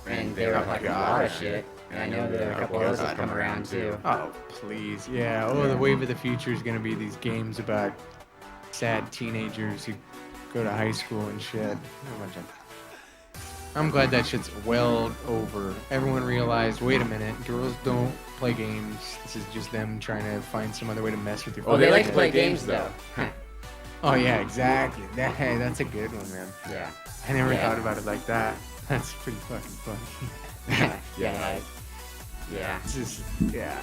and they were Oh, talking a God. lot of shit. And I know there are a couple others that come around too. Oh, please. Yeah. Oh, the wave of the future is going to be these games about sad teenagers who go to high school and shit. I'm glad that shit's well over. Everyone realized, wait a minute, girls don't play games. This is just them trying to find some other way to mess with your Oh, they like to friends. play games though. Oh, yeah, exactly. Hey, that's a good one, man. Yeah. I never Yeah. thought about it like that. That's pretty fucking funny. Yeah. Yeah. This is, yeah.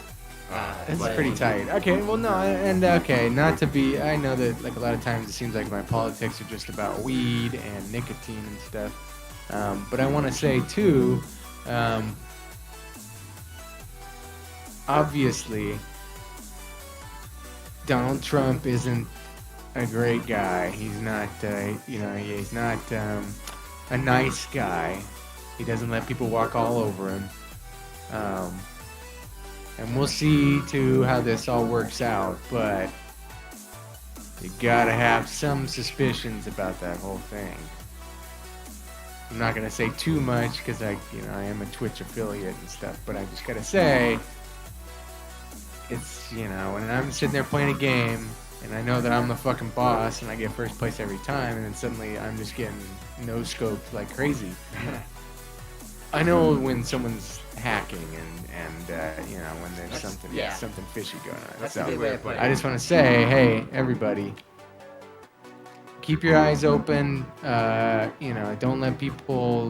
This It's pretty tight. Okay, well, no, and okay, not to be. I know that like a lot of times it seems like my politics are just about weed and nicotine and stuff. But I want to say too, obviously, Donald Trump isn't a great guy. He's not, he's not a nice guy. He doesn't let people walk all over him. And we'll see too how this all works out, but you gotta have some suspicions about that whole thing. I'm not gonna say too much because I am a Twitch affiliate and stuff, but I just gotta say, it's, when I'm sitting there playing a game and I know that I'm the fucking boss and I get first place every time, and then suddenly I'm just getting no-scoped like crazy. I know when someone's hacking and when there's something fishy going on. That's So a good way to put it. I just want to say, hey, everybody, keep your eyes open. Don't let people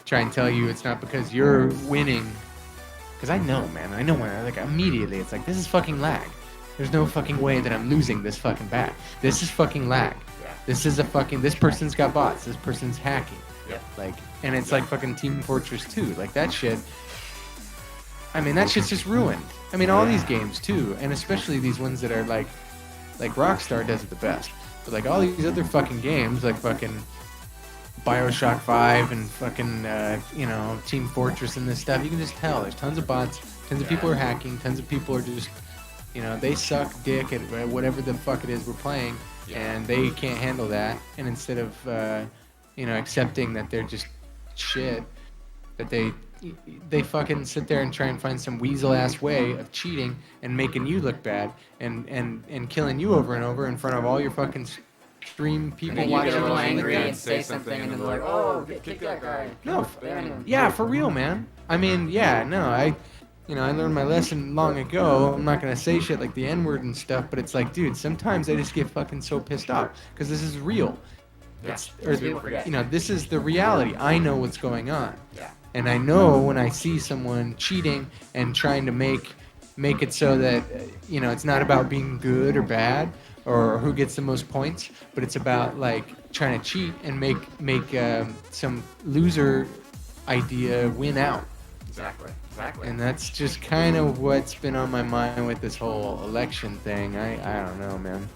try and tell you it's not because you're winning. Because I know, man. I know when immediately it's like, this is fucking lag. There's no fucking way that I'm losing this fucking bat. This is fucking lag. Yeah. This person's got bots. This person's hacking. Yeah. And it's like fucking Team Fortress 2. Like that shit. I mean, that shit's just ruined. I mean, all these games too, and especially these ones that are like Rockstar does it the best. But like all these other fucking games, like fucking BioShock 5 and fucking Team Fortress and this stuff, you can just tell there's tons of bots, tons of people are hacking, tons of people are just they suck dick at whatever the fuck it is we're playing, and they can't handle that. And instead of accepting that they're just shit, that they fucking sit there and try and find some weasel ass way of cheating and making you look bad and killing you over and over in front of all your fucking stream people And then you watching. get a little and shit like angry that. and say something, and then they're like, "Oh, kick that guy." No, Ban him. yeah, for real, man. I mean, yeah, no, I learned my lesson long ago. I'm not gonna say shit like the N-word and stuff, but it's like, dude, sometimes I just get fucking so pissed off because this is real. Yeah. People forget. This is the reality. I know what's going on. Yeah. And I know when I see someone cheating and trying to make it so that it's not about being good or bad or who gets the most points, but it's about like trying to cheat and make some loser idea win out. Exactly. Exactly. And that's just kind of what's been on my mind with this whole election thing. I don't know, man.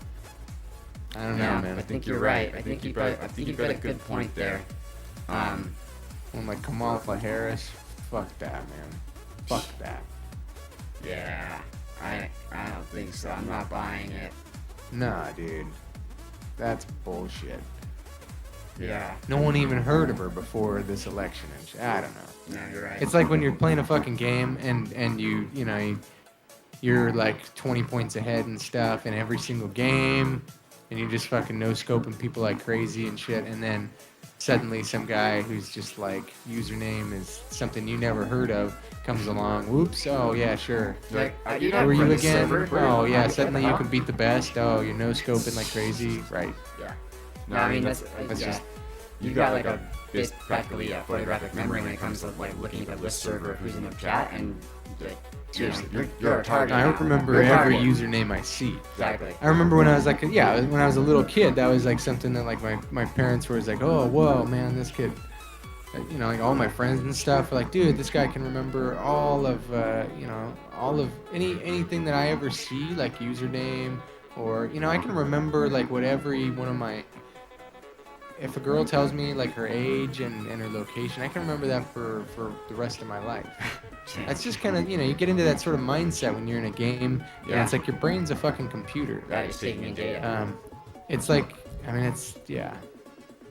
I don't know, man. I think you're right. I think you got a good point there. I'm like Kamala Harris. Fuck that, man. Fuck that. Yeah. I don't think so. I'm not buying it. Nah, dude. That's bullshit. Yeah. No one even heard of her before this election and shit. I don't know. No, you're right. It's like when you're playing a fucking game and you're like 20 points ahead and stuff in every single game, and you're just fucking no-scoping people like crazy and shit, and then suddenly some guy who's just like username is something you never heard of comes along. Whoops. Oh yeah, sure. Like, Who are you again? Oh yeah, suddenly you can beat the best. Oh, you're no-scoping like crazy. Right. Yeah. No, I mean that's just you got like a practically a photographic memory when it comes to like looking at the list server of who's in the chat, and like, seriously, you're a target. I don't remember every username I see. Exactly. I remember when I was like, when I was a little kid, that was like something that like my parents were like, oh, whoa, man, this kid, like all my friends and stuff were like, dude, this guy can remember all of, all of anything that I ever see, like username, or, I can remember like what every one of my, if a girl tells me like her age and her location, I can remember that for the rest of my life. That's just kind of, you get into that sort of mindset when you're in a game. Yeah. And it's like your brain's a fucking computer. That is taking in data. It's like, it's, yeah.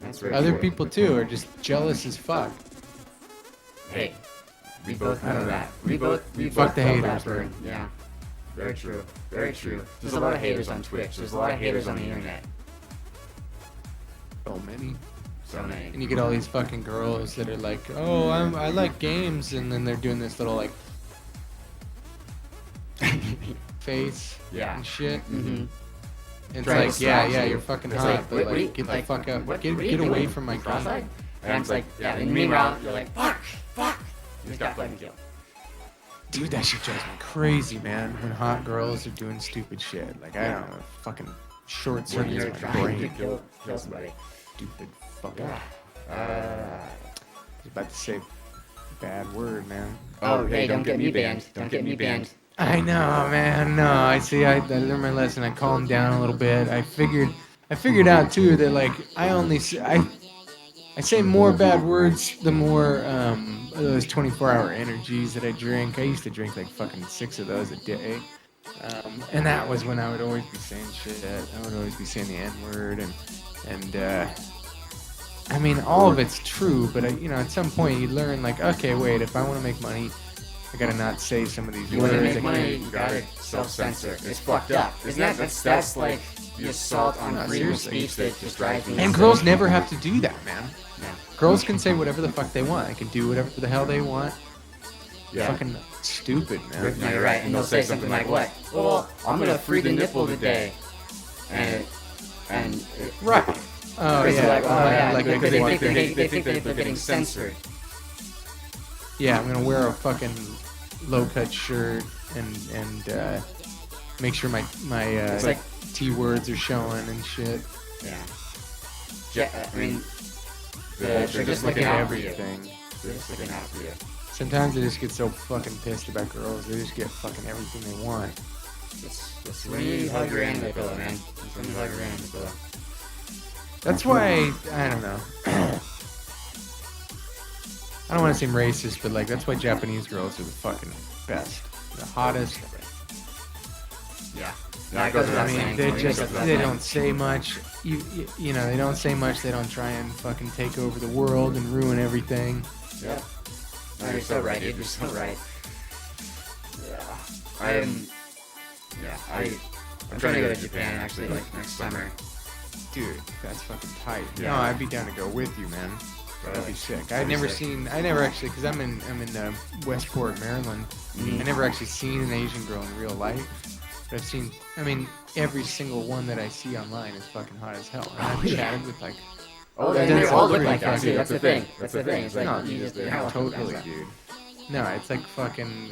That's very Other true. people too are just jealous as fuck. Hey, we both know that. We both Fuck the felt haters, that burn. Yeah. Very true. Very true. There's a lot of haters on Twitch. There's a lot of haters on the internet. So many. So many. And you get all these fucking girls that are like, oh, I like games, and then they're doing this little like face Yeah. and shit. Mm-hmm. It's Trying to like, slap yeah, you. you're fucking It's hot, like, but what do you- like, get like, the fuck up, what are get you away doing? from my Cross-eyed? game. And it's like, yeah, and meanwhile, you're like, fuck. You just got fucking killed. Dude, that shit drives me crazy, man. When hot girls are doing stupid shit, like I don't know, fucking short When circuits you're my trying to brain. kill somebody. Stupid fucking. Yeah. I was about to say bad word, man. Oh, hey, don't get me banned. Don't get me banned. I know, man. No, I see. I learned my lesson. I calmed down a little bit. I figured out too that like I say more bad words the more those 24-hour energies that I drink. I used to drink like fucking 6 of those a day. And that was when I would always be saying shit. I would always be saying the N-word and I mean, all of it's true, but at some point you learn like, okay, wait, if I want to make money, I gotta not say some of these You want to words. make money, you gotta self-censor. It's fucked up. Isn't that? That's like the assault on No, freedom of seriously. speech that just drives me And insane. girls never have to do that, man. Yeah. Girls can say whatever the fuck they want. They can do whatever the hell they want. Yeah. Fucking stupid, man. No, you're right. And they'll say something like, what? Well, I'm gonna free the nipple today. And Right. Oh Chris is yeah. like, oh yeah, like because they want think things. they're getting censored. Yeah, I'm gonna wear a fucking low-cut shirt and make sure my It's like, T words are showing and shit. I mean, they're just looking at out for you. everything. They're just looking out for you. Sometimes I just get so fucking pissed about girls. They just get fucking everything they want. Just when you hug your anime pillow, man. Just when you hug your anime pillow. That's why I don't know. I don't want to seem racist, but like that's why Japanese girls are the fucking best, the hottest. Yeah. That goes I without mean, saying. they That goes just without they saying. don't say much. You know they don't say much. They don't try and fucking take over the world and ruin everything. Yeah. No, you're so right, dude. You're so right. Yeah. I'm trying to go to Japan actually, like next summer. Dude, that's fucking tight. Yeah. No, I'd be down to go with you, man. That'd be sick. I never actually, because I'm in Westport, Maryland. Mhm. I never actually seen an Asian girl in real life. But I've seen, every single one that I see online is fucking hot as hell. And I've chatted with like, Oh, That they is all look pretty like that fucking- too. That's the thing. That's the thing. It's like no, you just they're all totally, like that. dude. No, it's like fucking,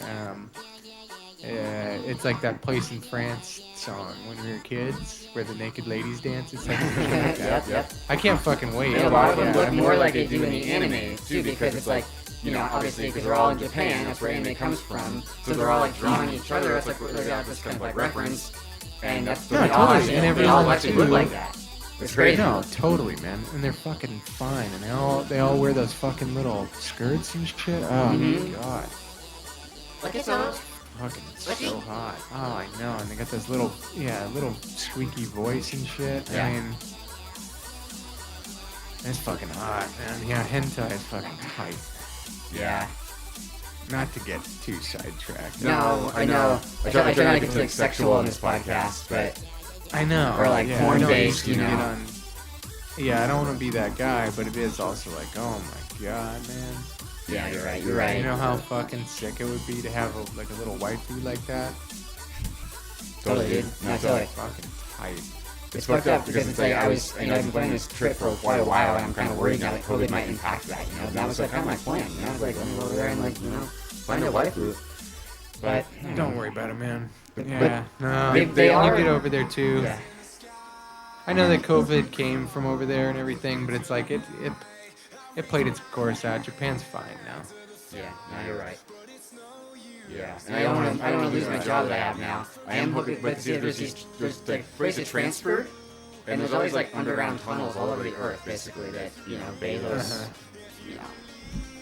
it's like that Place in France song when we were kids, where the naked ladies dance. It's like, Yep, yep. I can't fucking wait. And a lot of them Yeah, look I'm more like they do in the anime too, because it's like you know, obviously, because they're all in Japan, that's where anime comes from, so they're all, like, drawing each other, it's like, they got this kind of, like, reference, and that's what they all totally. actually, And they all everyone, actually too. look like that. It's crazy. No, totally, man. And they're fucking fine. And they all wear those fucking little skirts and shit. Oh my god. Like it's all... Fucking so hot. Oh, I know. And they got this little squeaky voice and shit. Yeah. I mean, it's fucking hot, man. Yeah, hentai is fucking tight. Yeah. Not to get too sidetracked. No, I know. I try not to get too, like, sexual on this podcast, but... I know. Or, like, yeah, porn-based, you know. Yeah, I don't want to be that guy, but it is also like, oh my god, man. Yeah, you're right, you're right. You know how fucking sick it would be to have a little waifu like that? Totally, dude. No, totally. Fucking tight. It's fucked up because it's like I've been planning this trip for quite a while, and I'm kind of worried now that COVID might impact that, you know. And that was like kind of my plan, you know. I was like, I'm gonna go over there and, like, you know, find a waifu. But Don't worry about it, man. Yeah, no, they you are- get over there too. yeah, I know that COVID came from over there and everything, but it's like it played its course out. Japan's fine now. yeah. No, you're right. Yeah, and I don't want to lose my job that I have now. I am hoping, but see, there's like ways to transfer, and there's always like underground tunnels all over the earth, basically, that, you know, Bezos, you know,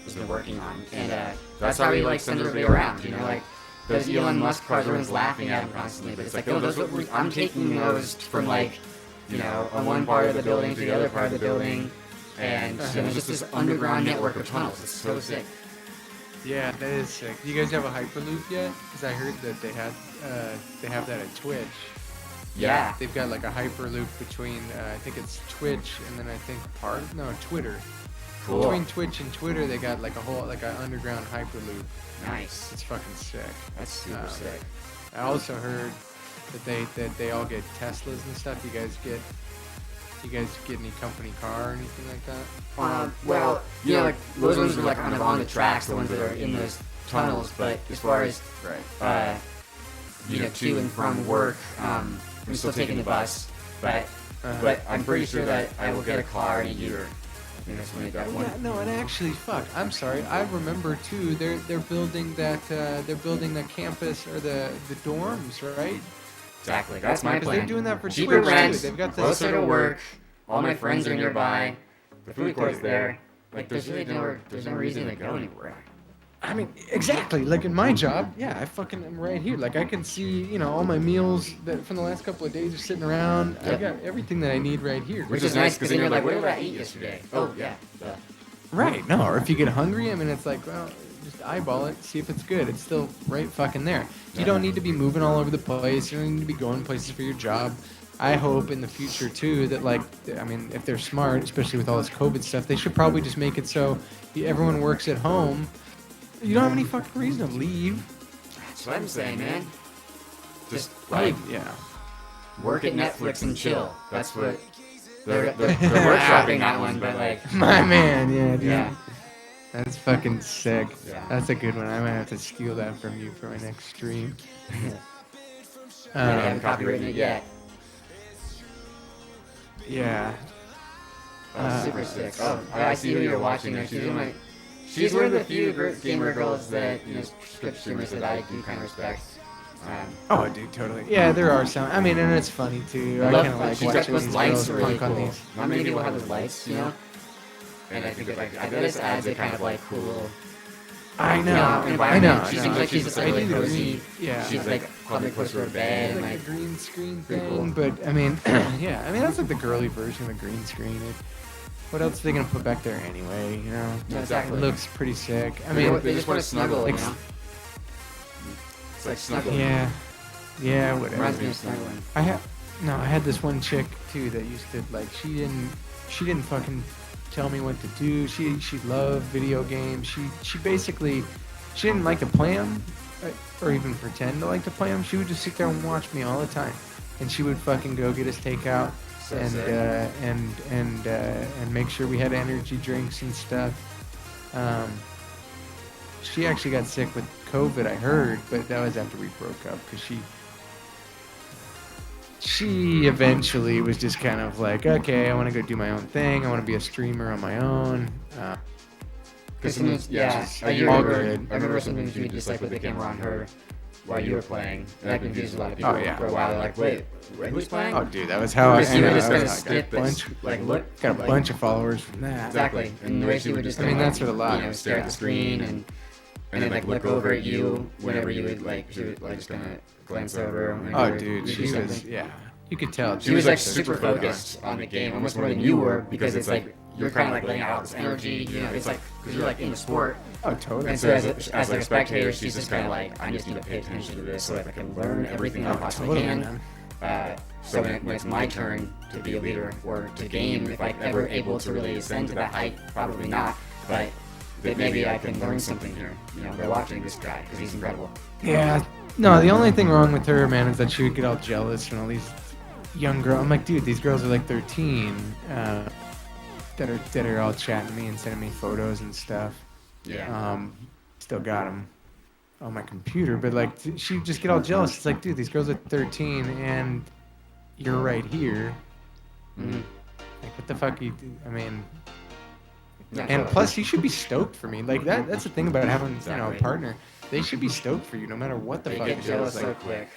has been working on, and that's how he like sends everybody around, you know, like those Elon Musk cars, everyone's laughing at him constantly, but it's like, oh, I'm taking those from, like, you know, one part of the building to the other part of the building, and so there's just this underground network of tunnels. It's so sick. Yeah, that is sick. Do you guys have a Hyperloop yet? Because I heard that they have that at Twitch. Yeah. They've got like a Hyperloop between I think it's Twitch and then I think Twitter. Cool. Between Twitch and Twitter, they got like a whole an underground Hyperloop. Nice. It's fucking sick. That's super sick. I also heard that they all get Teslas and stuff. You guys get any company car or anything like that? Well, you know, like those ones are like kind of on the tracks, the ones that are in those tunnels. But as far as you know, to and from work, I'm still taking the bus. But I'm pretty sure that I will get a car in a year. I think that's when I got one. Yeah, no, and actually, fuck. I'm sorry. I remember too. They're building that. They're building the campus or the dorms, right? Exactly. That's my plan. They're doing that for cheaper Twitch, rent, too. They've got this closer to work. All my friends are nearby. The food court's there. Like, there's no reason to go anywhere. I mean, exactly. Like in my job, yeah, I fucking am right here. Like I can see, you know, all my meals that from the last couple of days are sitting around. Yep. I got everything that I need right here. Which is nice because then you're like, what did I eat yesterday? Oh yeah. Right. No, or if you get hungry, I mean, it's like, well, just eyeball it, see if it's good. It's still right fucking there. You don't need to be moving all over the place. You don't need to be going places for your job. I hope in the future too that, like, I mean, if they're smart, especially with all this COVID stuff, they should probably just make it so everyone works at home. You don't have any fucking reason to leave. That's what I'm saying, man. Just Like, like yeah. work at Netflix and chill. That's what they're workshopping that one, but like My man, yeah, dude. yeah. That's fucking sick. Yeah. That's a good one. I might have to steal that from you for my next stream. I haven't copywritten it yet. Yeah. Oh, super sick. Oh, I see who you're watching there. She's one of the few gamer girls that, you know, script streamers that I do kind of respect. Oh, dude, totally. Yeah, there are some. I mean, and it's funny too. I kind of like she's got watching those these lights girls are really punk on cool. these. Not many people have those lights, you know? And I think that just adds a kind of like cool. I know. I environment. know. She I seems know. like she's just like I really do cozy. agree. Yeah. She's like probably close to her bed and like like a green screen pretty thing, cool. but I mean, yeah. I mean, that's like the girly version of a green screen. What else are they gonna put back there anyway? You know, Yeah, exactly. It looks pretty sick. I They mean, just want to snuggle, you ex- know? It's like snuggling. yeah, whatever. Reminds me of snuggling. I had this one chick too that used to like she didn't fucking tell me what to do. She loved video games. She basically she didn't like to play them or even pretend to like to play them. She would just sit there and watch me all the time, and she would fucking go get us takeout So and sick. and make sure we had energy drinks and stuff. She actually got sick with COVID, I heard, but that was after we broke up because she eventually was just kind of like, okay, I want to go do my own thing. I want to be a streamer on my own. Because sometimes, yeah, Just I all remember, good. I remember sometimes you would just like put the camera on her while you were playing, and that confused a lot of people Oh, yeah. for a while. They're like, wait, who's playing? Oh, dude, that was how I. Because you would that just was kind of how I skip got a and bunch. like look. Got a like, bunch of followers from that. Exactly, and the way she would just. I mean, kinda, that's what a lot You know, of stare at the screen and then like look over at you whenever you would like she would like just kind of glance over. whenever Oh, you would dude, do she was. something. Yeah, you could tell. She was like so super focused. focused on the game, almost more than you were, because it's like you're kind of like letting out all this energy. You know, it's like because you're like in the sport. Oh, totally. And so as like a spectator, she's just kind of like, I just need to pay attention to this so that I can learn everything I possibly can. So when it's my turn to be a leader or to game, if I'm ever able to really ascend to that height, probably not. But that maybe I can learn something here, you know, by watching this guy because he's incredible. Yeah. No, the only thing wrong with her, man, is that she would get all jealous and all these young girls. I'm like, dude, these girls are like 13 that are all chatting me and sending me photos and stuff. Yeah. Still got them on my computer, but like she'd just get all jealous. It's like, dude, these girls are 13 and you're right here. Mm-hmm. Like, what the fuck you do? I mean, Yeah, and totally. plus, you should be stoked for me. Like that's the thing about having you know a Exactly. partner. They should be stoked for you, no matter what the They fuck get it is. jealous Like, so quick.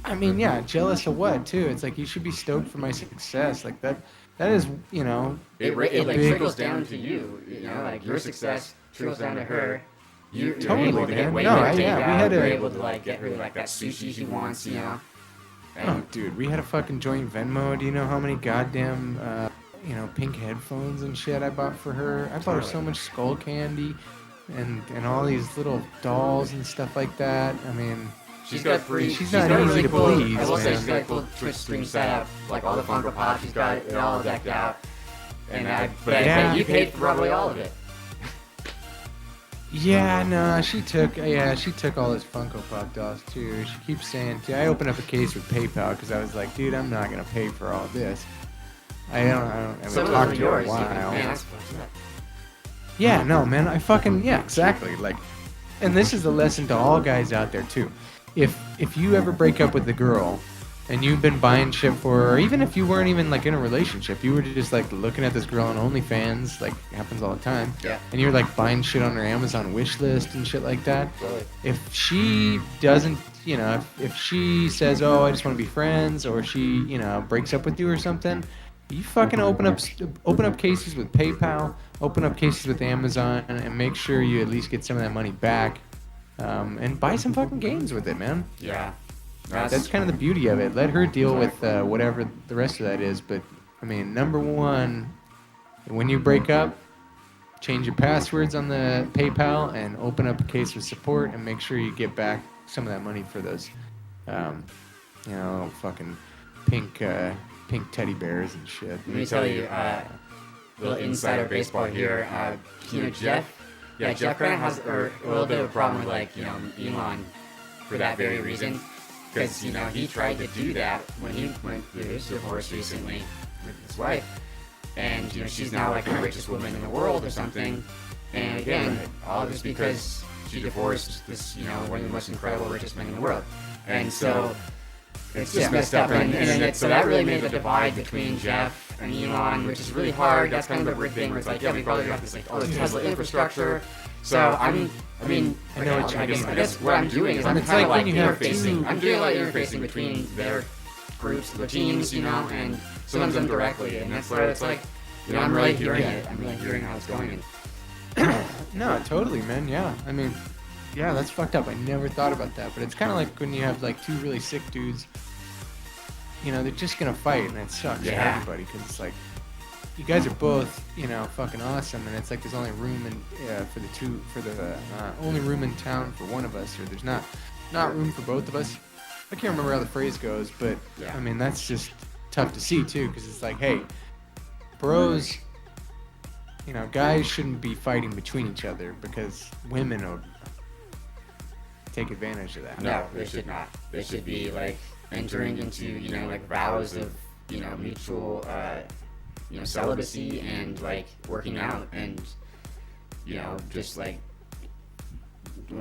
I mean, yeah, jealous of what too? It's like you should be stoked for my success. Like that is, you know, It like big- trickles down to you, you know, like your success trickles down to her. You're Totally, able to get man. way No, better yeah, we takeout. had You're a- able to like get her like that sushi she wants, you know. And Oh, dude, we had a fucking joint Venmo. Do you know how many goddamn, you know, pink headphones and shit I bought for her? I bought her so much skull candy and all these little dolls and stuff like that. I mean, she's got free. She's got not a easy really to cool, please, I will say man. she's got a cool Twitch stream setup, like all the Funko Pops. She's got it all decked out. And Yeah. you paid for probably all of it. yeah, no, she took all his Funko Pop dolls too. She keeps saying, I opened up a case with PayPal because I was like, dude, I'm not gonna pay for all this. I haven't Some of talked those to are her in a yours. while. Man, that's fucked up. Yeah, no, man, yeah, exactly. Like, and this is a lesson to all guys out there too. If you ever break up with a girl and you've been buying shit for her, or even if you weren't even like in a relationship, you were just like looking at this girl on OnlyFans, like happens all the time. Yeah. And you're like buying shit on her Amazon wish list and shit like that. Totally. If she doesn't, you know, if she says, "Oh, I just want to be friends," or she, you know, breaks up with you or something, you fucking open up cases with PayPal, open up cases with Amazon, and make sure you at least get some of that money back, and buy some fucking games with it, man. Yeah. That's kind of the beauty of it. Let her deal with whatever the rest of that is. But I mean, number one, when you break up, change your passwords on the PayPal and open up a case with support, and make sure you get back some of that money for those, you know, fucking pink teddy bears and shit. Let me tell you, little insider baseball here. You know, Jeff kind of has a little bit of a problem with, like, you know, Elon for that very reason. Because, you know, he tried to do that when he went through his divorce recently with his wife. And, you know, she's now like the richest woman in the world or something. And again, all just because she divorced this, you know, one of the most incredible richest men in the world. And so it's just messed up. And so that really made the divide between Jeff and Elon, which is really hard. That's kind of the weird thing where it's like, yeah, we probably got this, like, all this Tesla infrastructure. So I know what I guess what I'm doing is I'm It's kind of like like when you have interfacing. two- I'm doing a lot of interfacing between their groups, their teams, you know, and sometimes indirectly, and that's where it's like, you know, I'm really hearing it. I'm really hearing how it's going. No, totally, man. Yeah, I mean, yeah, that's fucked up. I never thought about that, but it's kind of like when you have like two really sick dudes. You know, they're just gonna fight, and it sucks for Yeah. everybody because it's like you guys are both, you know, fucking awesome, and it's like there's only room in for the only room in town for one of us, or there's not room for both of us. I can't remember how the phrase goes, but Yeah. I mean that's just tough to see too, because it's like, hey, bros. You know, guys shouldn't be fighting between each other because women will take advantage of that. No, they should not. They should be like entering into, you know, like vows of, you know, mutual, you know, celibacy and like working out and, you know, just like,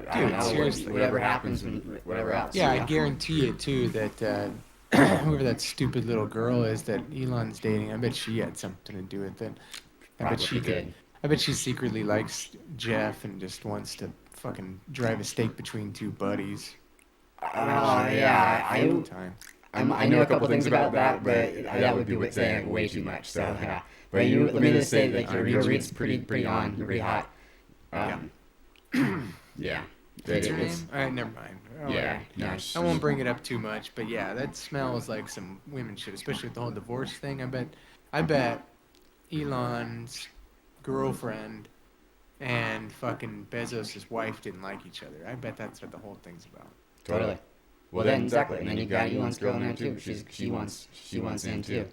I don't know, seriously. whatever happens, whatever else. Yeah, you I know? guarantee it too that whoever that stupid little girl is that Elon's dating, I bet she had something to do with it. I bet Probably she could. did. I bet she secretly likes Jeff and just wants to fucking drive a stake between two buddies. Yeah, All the time. I know a couple things about that, but that would be saying way too much. So yeah, but let me just say that your read's pretty on, you're pretty hot. Yeah. What's her name? All right, never mind. Yeah, no, I won't bring it up too much, but yeah, that smells like some women shit, especially with the whole divorce thing. I bet Elon's girlfriend and fucking Bezos' wife didn't like each other. I bet that's what the whole thing's about. Totally. Well, then exactly, and then you got Elon's girl in there too. She wants in too.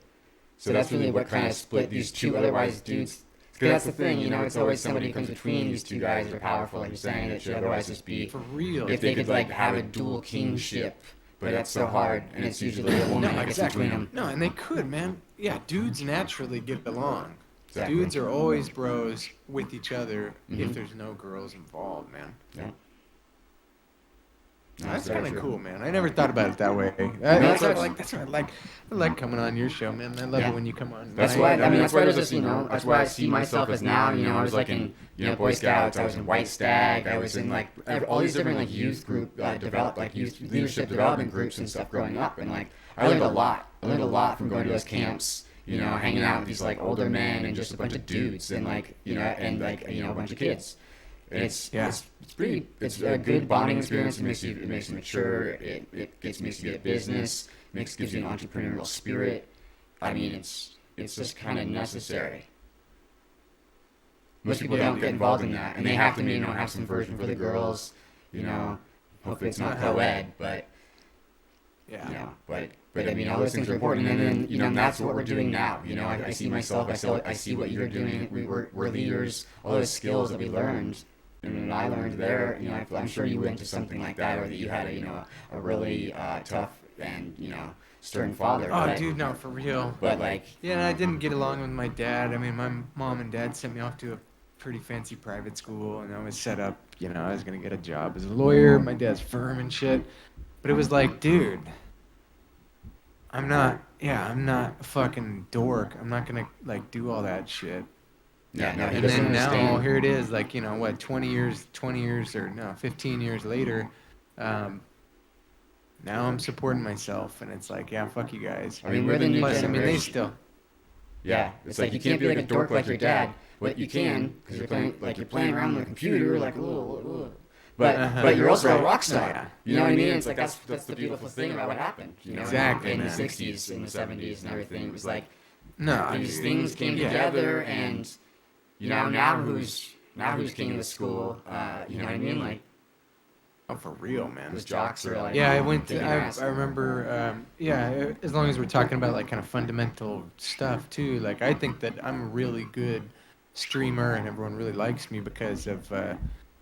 So that's really what kind of split these two otherwise dudes. Because that's the thing, it's always somebody who comes between these two guys that are powerful, like you're saying, that should otherwise just be... For real. If they could, like, have a dual kingship, but that's so hard, and it's usually a woman that gets between them. No, and they could, man. Yeah, dudes naturally get along. Exactly. Dudes are always bros with each other if there's no girls involved, man. Yeah. No, That's very kind of true. cool, man. I never thought about it that way. That's what I like. I like coming on your show, man. I love it when you come on. That's why. That's why there's this. That's why I see myself as now. I was like in Boy Scouts. I was in White Stag. I was in like all these different like youth group youth leadership development groups and stuff growing up. And like I learned a lot. I learned a lot from going to those camps. Hanging out with these like older men and just a bunch of dudes and a bunch of kids. And it's a good bonding experience. It makes you mature. It makes you get business. Gives you an entrepreneurial spirit. I mean, it's just kind of necessary. Most people don't get involved in that, and they have to have some version for the girls. Hopefully it's not co-ed, but but I mean, all those things are important. And then that's what we're doing now. I see myself. I see what you're doing. We're leaders. All those skills that we learned. And I learned there, I'm sure you went to something like that, or that you had a really tough and stern father. Oh, dude, no, for real. But like, yeah, I didn't get along with my dad. I mean, my mom and dad sent me off to a pretty fancy private school, and I was set up. I was gonna get a job as a lawyer. My dad's firm and shit. But it was like, dude, I'm not a fucking dork. I'm not gonna like do all that shit. Yeah, no, he and doesn't then now understand. here it is, like 15 years later, now I'm supporting myself, and it's like, yeah, fuck you guys. I mean, we're the new Plus, generation. I mean, they still. Yeah, it's like you can't be like a dork like your dad. What you can, because you're playing around with a computer, like but you're also a rock star. Yeah. You know what I mean? It's like that's the beautiful thing about what happened. Exactly, in the man. '60s, in the '70s, and everything. It was like these Dude. things came together, and now who's king of the school? You know what I mean? Like, Oh, for real, man. those jocks are like, Yeah, I went to. kicking ass. I remember. As long as we're talking about like kind of fundamental stuff too. Like, I think that I'm a really good streamer, and everyone really likes me because of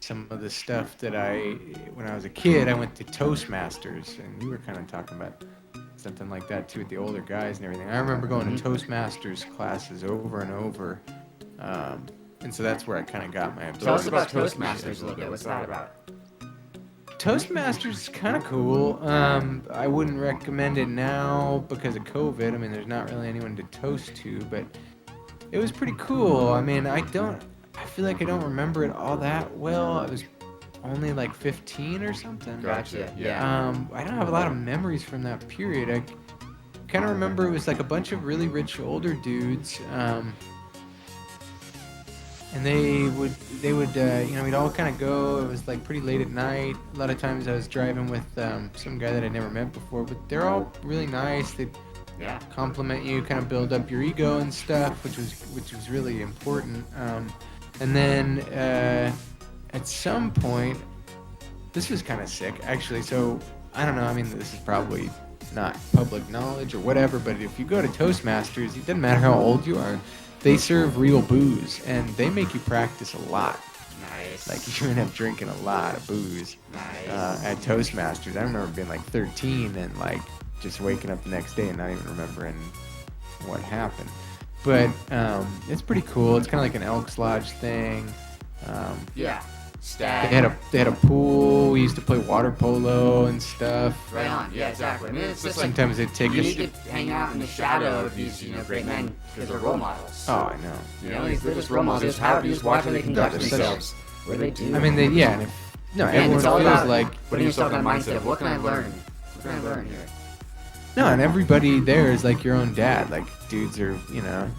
some of the stuff that when I was a kid, I went to Toastmasters, and we were kind of talking about something like that too with the older guys and everything. I remember going to Toastmasters classes over and over, and so that's where I kind of got my ability. Tell us about to speak and Toastmasters shit. a little bit. What's that about? Toastmasters is kind of cool. I wouldn't recommend it now because of COVID. I mean, there's not really anyone to toast to, but it was pretty cool. I mean, I feel like I don't remember it all that well. I was only like 15 or something. Gotcha. Yeah. I don't have a lot of memories from that period. I kind of remember it was like a bunch of really rich older dudes. And they would, we'd all kind of go. It was like pretty late at night. A lot of times I was driving with some guy that I'd never met before, but they're all really nice. They compliment you, kind of build up your ego and stuff, which was really important. And then at some point, this was kind of sick, actually. So I don't know. I mean, this is probably not public knowledge or whatever, but if you go to Toastmasters, it doesn't matter how old you are. They serve real booze, and they make you practice a lot. Nice. Like, you end up drinking a lot of booze at Toastmasters. I remember being like 13 and like just waking up the next day and not even remembering what happened. But it's pretty cool. It's kind of like an Elks Lodge thing. Yeah. Stag. They had a pool. We used to play water polo and stuff. Right on. Yeah, exactly. I mean, it's just like Sometimes they'd take you us. need to hang out in the shadow of these, great men because they're role models. Oh, I know. They're just role models. They just watch how they conduct they're such- themselves. What do they do? I mean, and if, no, And everyone it's all feels about like putting yourself in that mindset of what can I learn? What can I learn here? no, and everybody there is like your own dad. Like dudes are, everyone's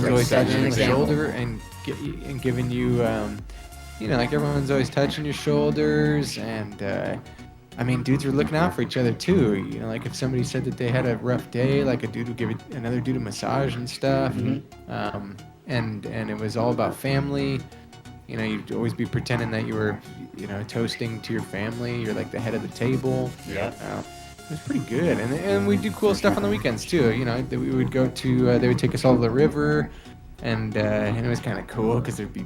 Like always setting touching an your example. shoulder and giving you, like everyone's always touching your shoulders, and I mean, dudes were looking out for each other too. Like if somebody said that they had a rough day, like a dude would give another dude a massage and stuff. And it was all about family. You'd always be pretending that you were, toasting to your family. You're like the head of the table. Yeah. It was pretty good, and we do cool stuff on the weekends too. We would go to, they would take us all to the river, and it was kind of cool because there'd be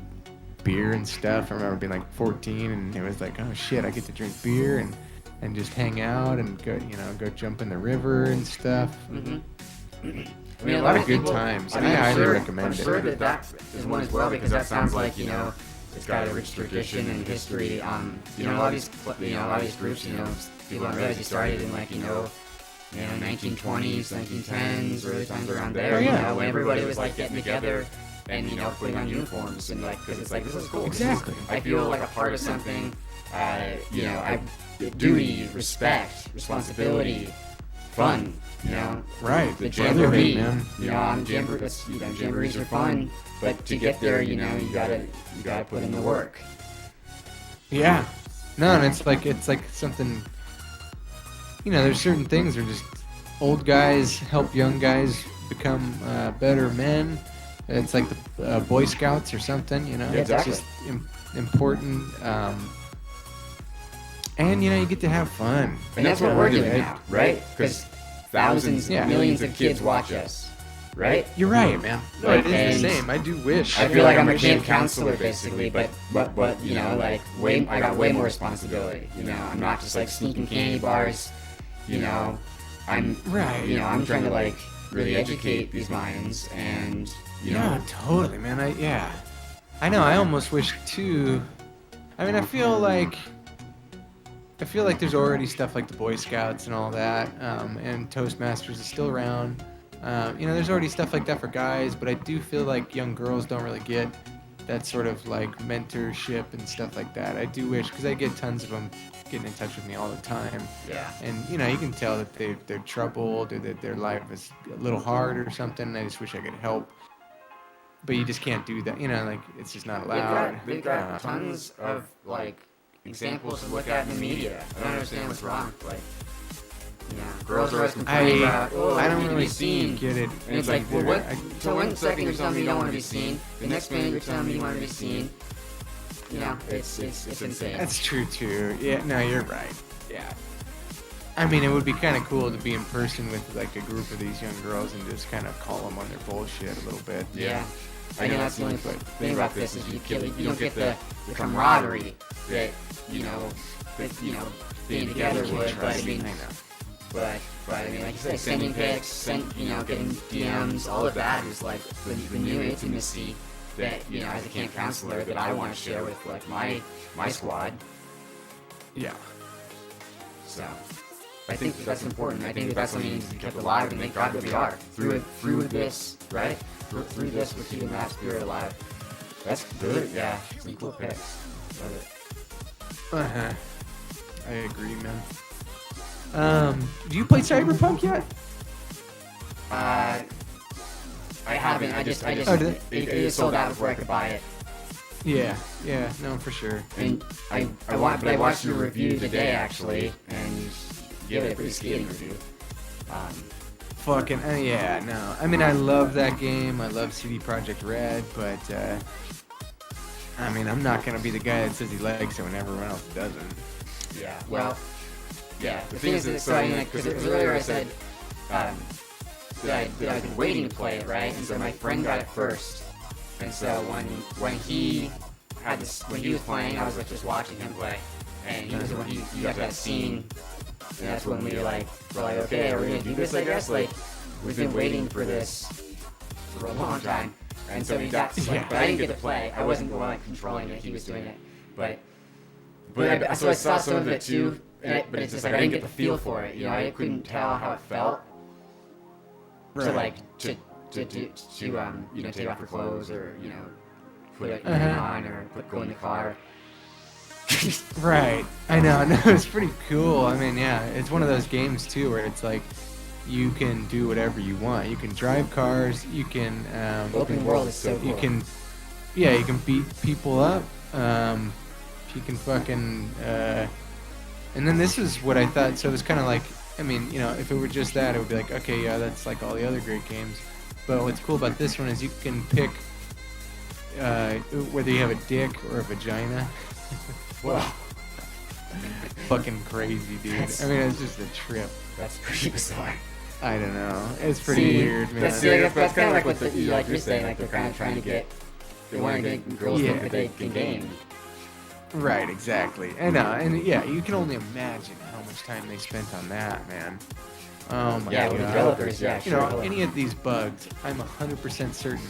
beer and stuff. I remember being like 14, and it was like, oh shit, I get to drink beer and just hang out and go jump in the river and stuff. I mean, A lot of good times. I highly recommend it. I'm sure that is one as well because that sounds like it's got a rich tradition and history. A lot of these groups, people don't realize they started in 1920s, 1910s, early times around there. Oh, yeah. When everybody was like getting together and putting on uniforms and because it's like this is cool. Exactly. I feel like a part of something. Duty, respect, responsibility, fun. Right. The Brotherhood, jamboree, man. jamborees are fun, but to get there, you gotta put in the work. Yeah. No, and it's like something. There's certain things where just old guys help young guys become better men. It's like the Boy Scouts or something. It's exactly. just important. And you get to have fun. And that's what we're doing now, right? Because thousands, Yeah. millions of kids watch us, right? You're right, man. No, it is And the same. I do wish. I feel like I'm a camp counselor basically, but I got way more responsibility. I'm not just sneaking candy bars. I'm Right. I'm trying to really educate these minds and Yeah, totally, man. I know. I almost wish too. I mean, I feel like there's already stuff like the Boy Scouts and all that, and Toastmasters is still around. There's already stuff like that for guys, but I do feel like young girls don't really get that sort of mentorship and stuff like that. I do wish, because I get tons of them getting in touch with me all the time. Yeah. And you can tell that they're troubled or that their life is a little hard or something. I just wish I could help. But you just can't do that. It's just not allowed. They've got tons of examples to look at in the media. I don't understand what's wrong. Girls are always complaining about, I don't need to really be seen. get it. And it's like, well, what? So one second you're telling me you don't want to be seen, the next minute you're telling me you want to be seen. It's insane. That's true too. Yeah, no, you're right. Yeah. I mean, it would be kind of cool to be in person with a group of these young girls and just kind of call them on their bullshit a little bit. Yeah. I know that's the only thing about this is you don't get the camaraderie that being together would. But I mean, like you said, sending pics, getting DMs, all of that is the new intimacy that as a camp counselor that I want to share with my squad. Yeah. So I think that's important. I think that's something that needs to be kept alive, and thank God that we are through this, right? Through this, we're keeping that spirit alive. That's good. Yeah, some cool pics. Love it. Uh-huh. I agree, man. Do you play CyberPunk yet? I haven't. I just. Oh, did it is sold out before I could buy it. Yeah, no, for sure. And I watched your review today actually, and you gave it a pretty scathing review. Fucking yeah, no. I mean, I love that game. I love CD Projekt Red, but I mean, I'm not gonna be the guy that says he likes it when everyone else doesn't. Yeah. Well. Yeah. The thing is that because earlier I said that I'd been waiting to play it, right? And so my friend got it first, and so when he was playing, I was just watching him play, and he was the one you got that scene. And that's when we were like, okay, are we gonna do this? I guess we've been waiting for this for a long time, and so we got. But I didn't get to play. I wasn't the one controlling it. He was doing it, but so I saw some of it too, but it's just like I didn't get the feel for it. You know, I couldn't tell how it felt to like to you know, take off your clothes or you know put it on or go in the car. Right. I know. No, it's pretty cool. I mean, yeah, it's one of those games too where it's like you can do whatever you want. You can drive cars. You can. Open world is so cool. You can. Yeah, you can beat people up. You can fucking. And then this is what I thought. So it was kind of like, I mean, you know, if it were just that, it would be like, okay, yeah, that's like all the other great games. But what's cool about this one is you can pick whether you have a dick or a vagina. Wow. Fucking crazy, dude. I mean, it's just a trip. That's pretty bizarre. I don't know. It's pretty weird, man. That's kind of like what like you're saying, like they're kind of trying to get, they want to get girls that they can game. Right, exactly. And yeah, you can only imagine how much time they spent on that, man. Oh my god. With developers, yeah, you know, any of these bugs, I'm 100% certain,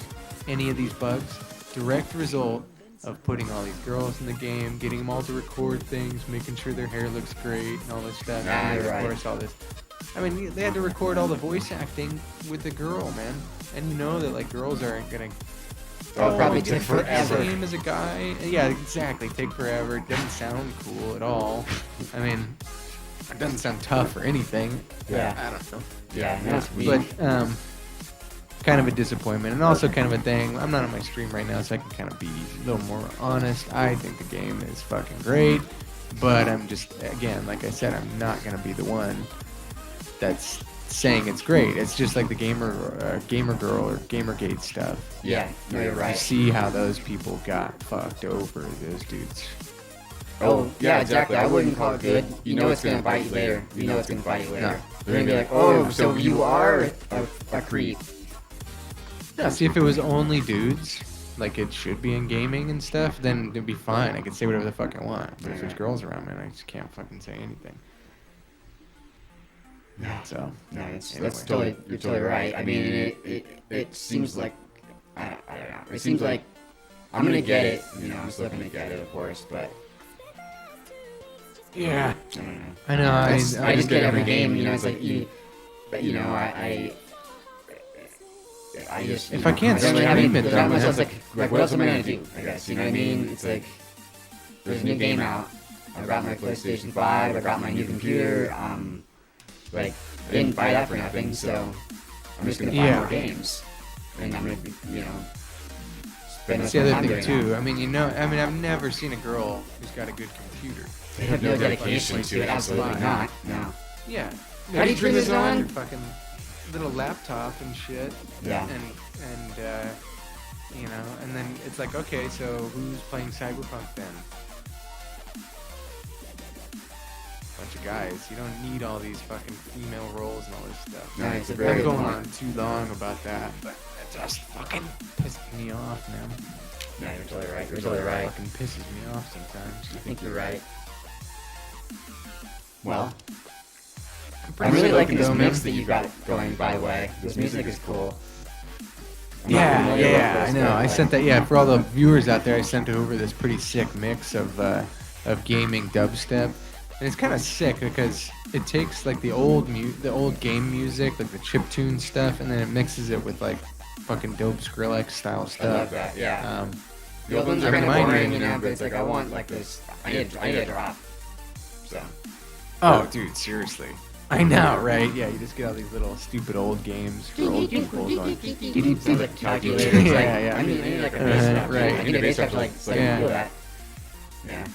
any of these bugs, direct result of putting all these girls in the game, getting them all to record things, making sure their hair looks great and all this stuff. And of course, all this. I mean, they had to record all the voice acting with the girl, man. And you know that like girls aren't gonna. Probably take forever. Same as a guy. Yeah, exactly. Take forever. It doesn't sound cool at all. I mean, it doesn't sound tough or anything. Yeah. I don't know. Yeah, that's weird. But kind of a disappointment, and also kind of a thing. I'm not on my stream right now, so I can kind of be a little more honest. I think the game is fucking great, but I'm just, again, like I said, I'm not gonna be the one that's saying it's great. It's just like the gamer girl or Gamergate stuff. Yeah, no, you're right. You see how those people got fucked over, those dudes. Oh, yeah, exactly. I wouldn't call it good. You know it's gonna bite you later. You know it's gonna bite you later. No. They're gonna be like, oh, so you are a creep. Yeah, see, if it was only dudes, like it should be in gaming and stuff, then it'd be fine. I could say whatever the fuck I want. But if there's girls around, man, I just can't fucking say anything. No. So. No, that's Anyway. totally, you're totally right. I mean, it seems like, I don't know. It seems like I'm gonna get it. You know, I'm still gonna get it, of course, but. Yeah. I don't know. I know. I just get every game. You know, it's like you know, I just. If I can't don't really have stream any- it, there's not though, much man. else like what else am I gonna do? I guess you know what I mean. It's like there's a new game out. I got my PlayStation 5. I got my new computer. Like I didn't buy that for nothing, so I'm just gonna buy more games, and I'm gonna you know spend That's my the time other doing thing too. that. I mean, you know, I've never seen a girl who's got a good computer. They have no dedication to it. Absolutely not. No. Yeah. How do you turn this on? Your fucking little laptop and shit. Yeah. And you know, and then it's like, okay, so who's playing CyberPunk then? Bunch of guys. You don't need all these fucking female roles and all this stuff. No, it's a I'm very good going point. on too long about that, but it just fucking pisses me off, man. No, you're totally right. You're totally right. Fucking pisses me off sometimes. I think you're right. Well, I'm I'm pretty really stoked liking this though, mix man. that you got going, by the way. This music is cool. I'm not Yeah, familiar with yeah, I this, know. but, I like, sent that. Yeah, for all the viewers out there, I sent over this pretty sick mix of gaming dubstep, and it's kind of sick because it takes like the old game music, like the chiptune stuff, and then it mixes it with like fucking dope Skrillex style I love stuff. that. Yeah. Um, The old ones I are kind of remind boring, you, you know, but it's like I want like this. I need a drop. So. oh, dude, seriously. I know, right? Yeah, you just get all these little stupid old games for old people going. Sounds like calculators. Like, Yeah. I need like a bass trap. right. I need a bass trap to like Yeah. feel that. Yeah.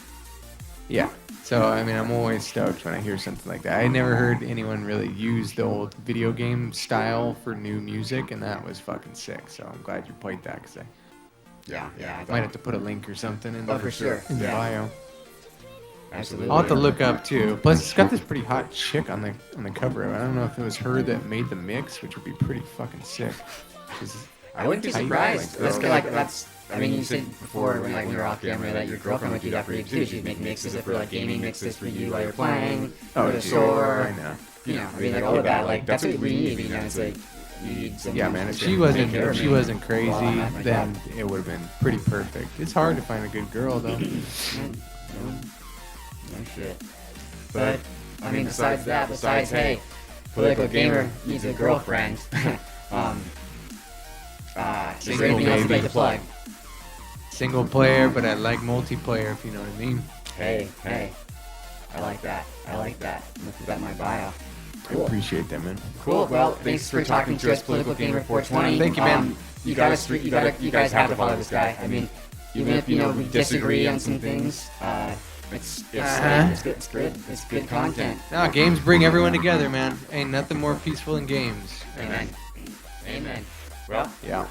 Yeah. So, I mean, I'm always stoked when I hear something like that. I never heard anyone really use the old video game style for new music, and that was fucking sick. So I'm glad you played that, because I Yeah. might have to put a link or something in, Oh, for sure. in the Yeah. bio. Absolutely. I'll have to look up, too. Plus, it's got this pretty hot chick on the cover of it. I don't know if it was her that made the mix, which would be pretty fucking sick. She's I wouldn't be tight, surprised. like, That's girl. like that's. I mean, you said before when we were off camera that your girlfriend would do that for you too. She'd make mixes for like gaming mixes for you while you're playing. Oh, for the dude, store. I know. You know, I mean, like all of that. Like that's what we need. You know, it's like need some. Yeah, man. If to she take wasn't, care if of she me wasn't crazy, while I'm at my then job. it would have been pretty perfect. It's hard to find a good girl, though. No shit. But I mean, besides hey, political gamer needs a girlfriend. Is there anything else you'd like to plug? Single player, but I like multiplayer, if you know what I mean. Hey, I like that. I'm gonna put that in my bio. I appreciate that, man. Cool. Well, thanks for talking to us, Political Gamer 420. Thank you, man. You guys have to follow this guy. I mean, even if we disagree on some things, it's good. It's good content. No, games bring everyone together, man. Ain't nothing more peaceful than games. Amen. Well, Yeah.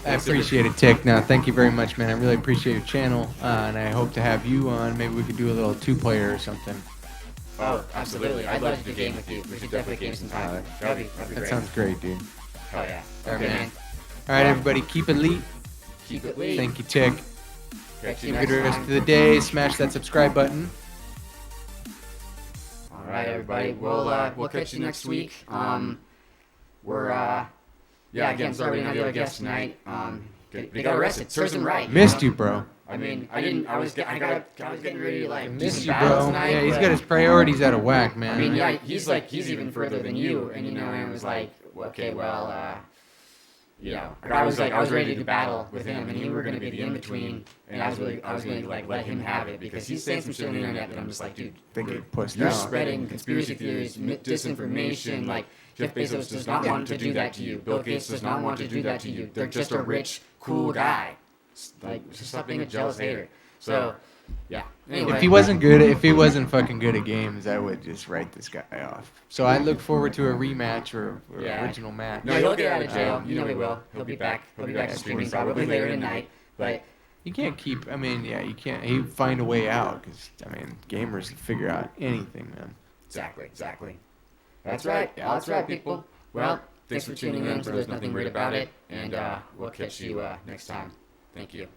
I appreciate it, Tick. No, thank you very much, man. I really appreciate your channel, and I hope to have you on. Maybe we could do a little two-player or something. oh, absolutely. I'd love to do a game with you. We should definitely game sometime. That'd be That great. sounds great, dude. Oh yeah. All right, Okay, man. All right, everybody, keep it elite. Keep it lean. Thank you, Tick. Catch you Good next rest time. of the day. Smash that subscribe button. All right, everybody. We'll catch you next week. We're again, sorry we didn't have the other guest tonight. They got arrested. Serves them right. Missed you, bro. I mean, I didn't. I was getting ready to like do Missed some you, battles bro. tonight. Yeah, he's but- got his priorities out of whack, man. I mean, yeah, he's even further than you, and and it was like, okay, well, I was ready to do battle with him, and you were going to be the in between, and I was going to like let him have it because he's saying some shit on the internet that I'm just like, dude, Think he pussed you're out. spreading conspiracy theories, disinformation. Like Jeff Bezos does not want to do that to you. Bill Gates does not want to do that to you. They're just a rich, cool guy. Like, just stop being a jealous hater. So, yeah. Anyway, If he wasn't fucking good at games, I would just write this guy off. So I look forward to a rematch or Yeah. original match. no, he'll get out of jail. You know he will. He'll be back. He'll be back to streaming probably later tonight. But You can't keep. I mean, yeah, you can't. He'd find a way out because I mean, gamers can figure out anything, man. exactly. That's right. Yeah, that's right, people. Well, thanks for tuning in. So there's nothing weird about it, and we'll catch you next time. Thank you.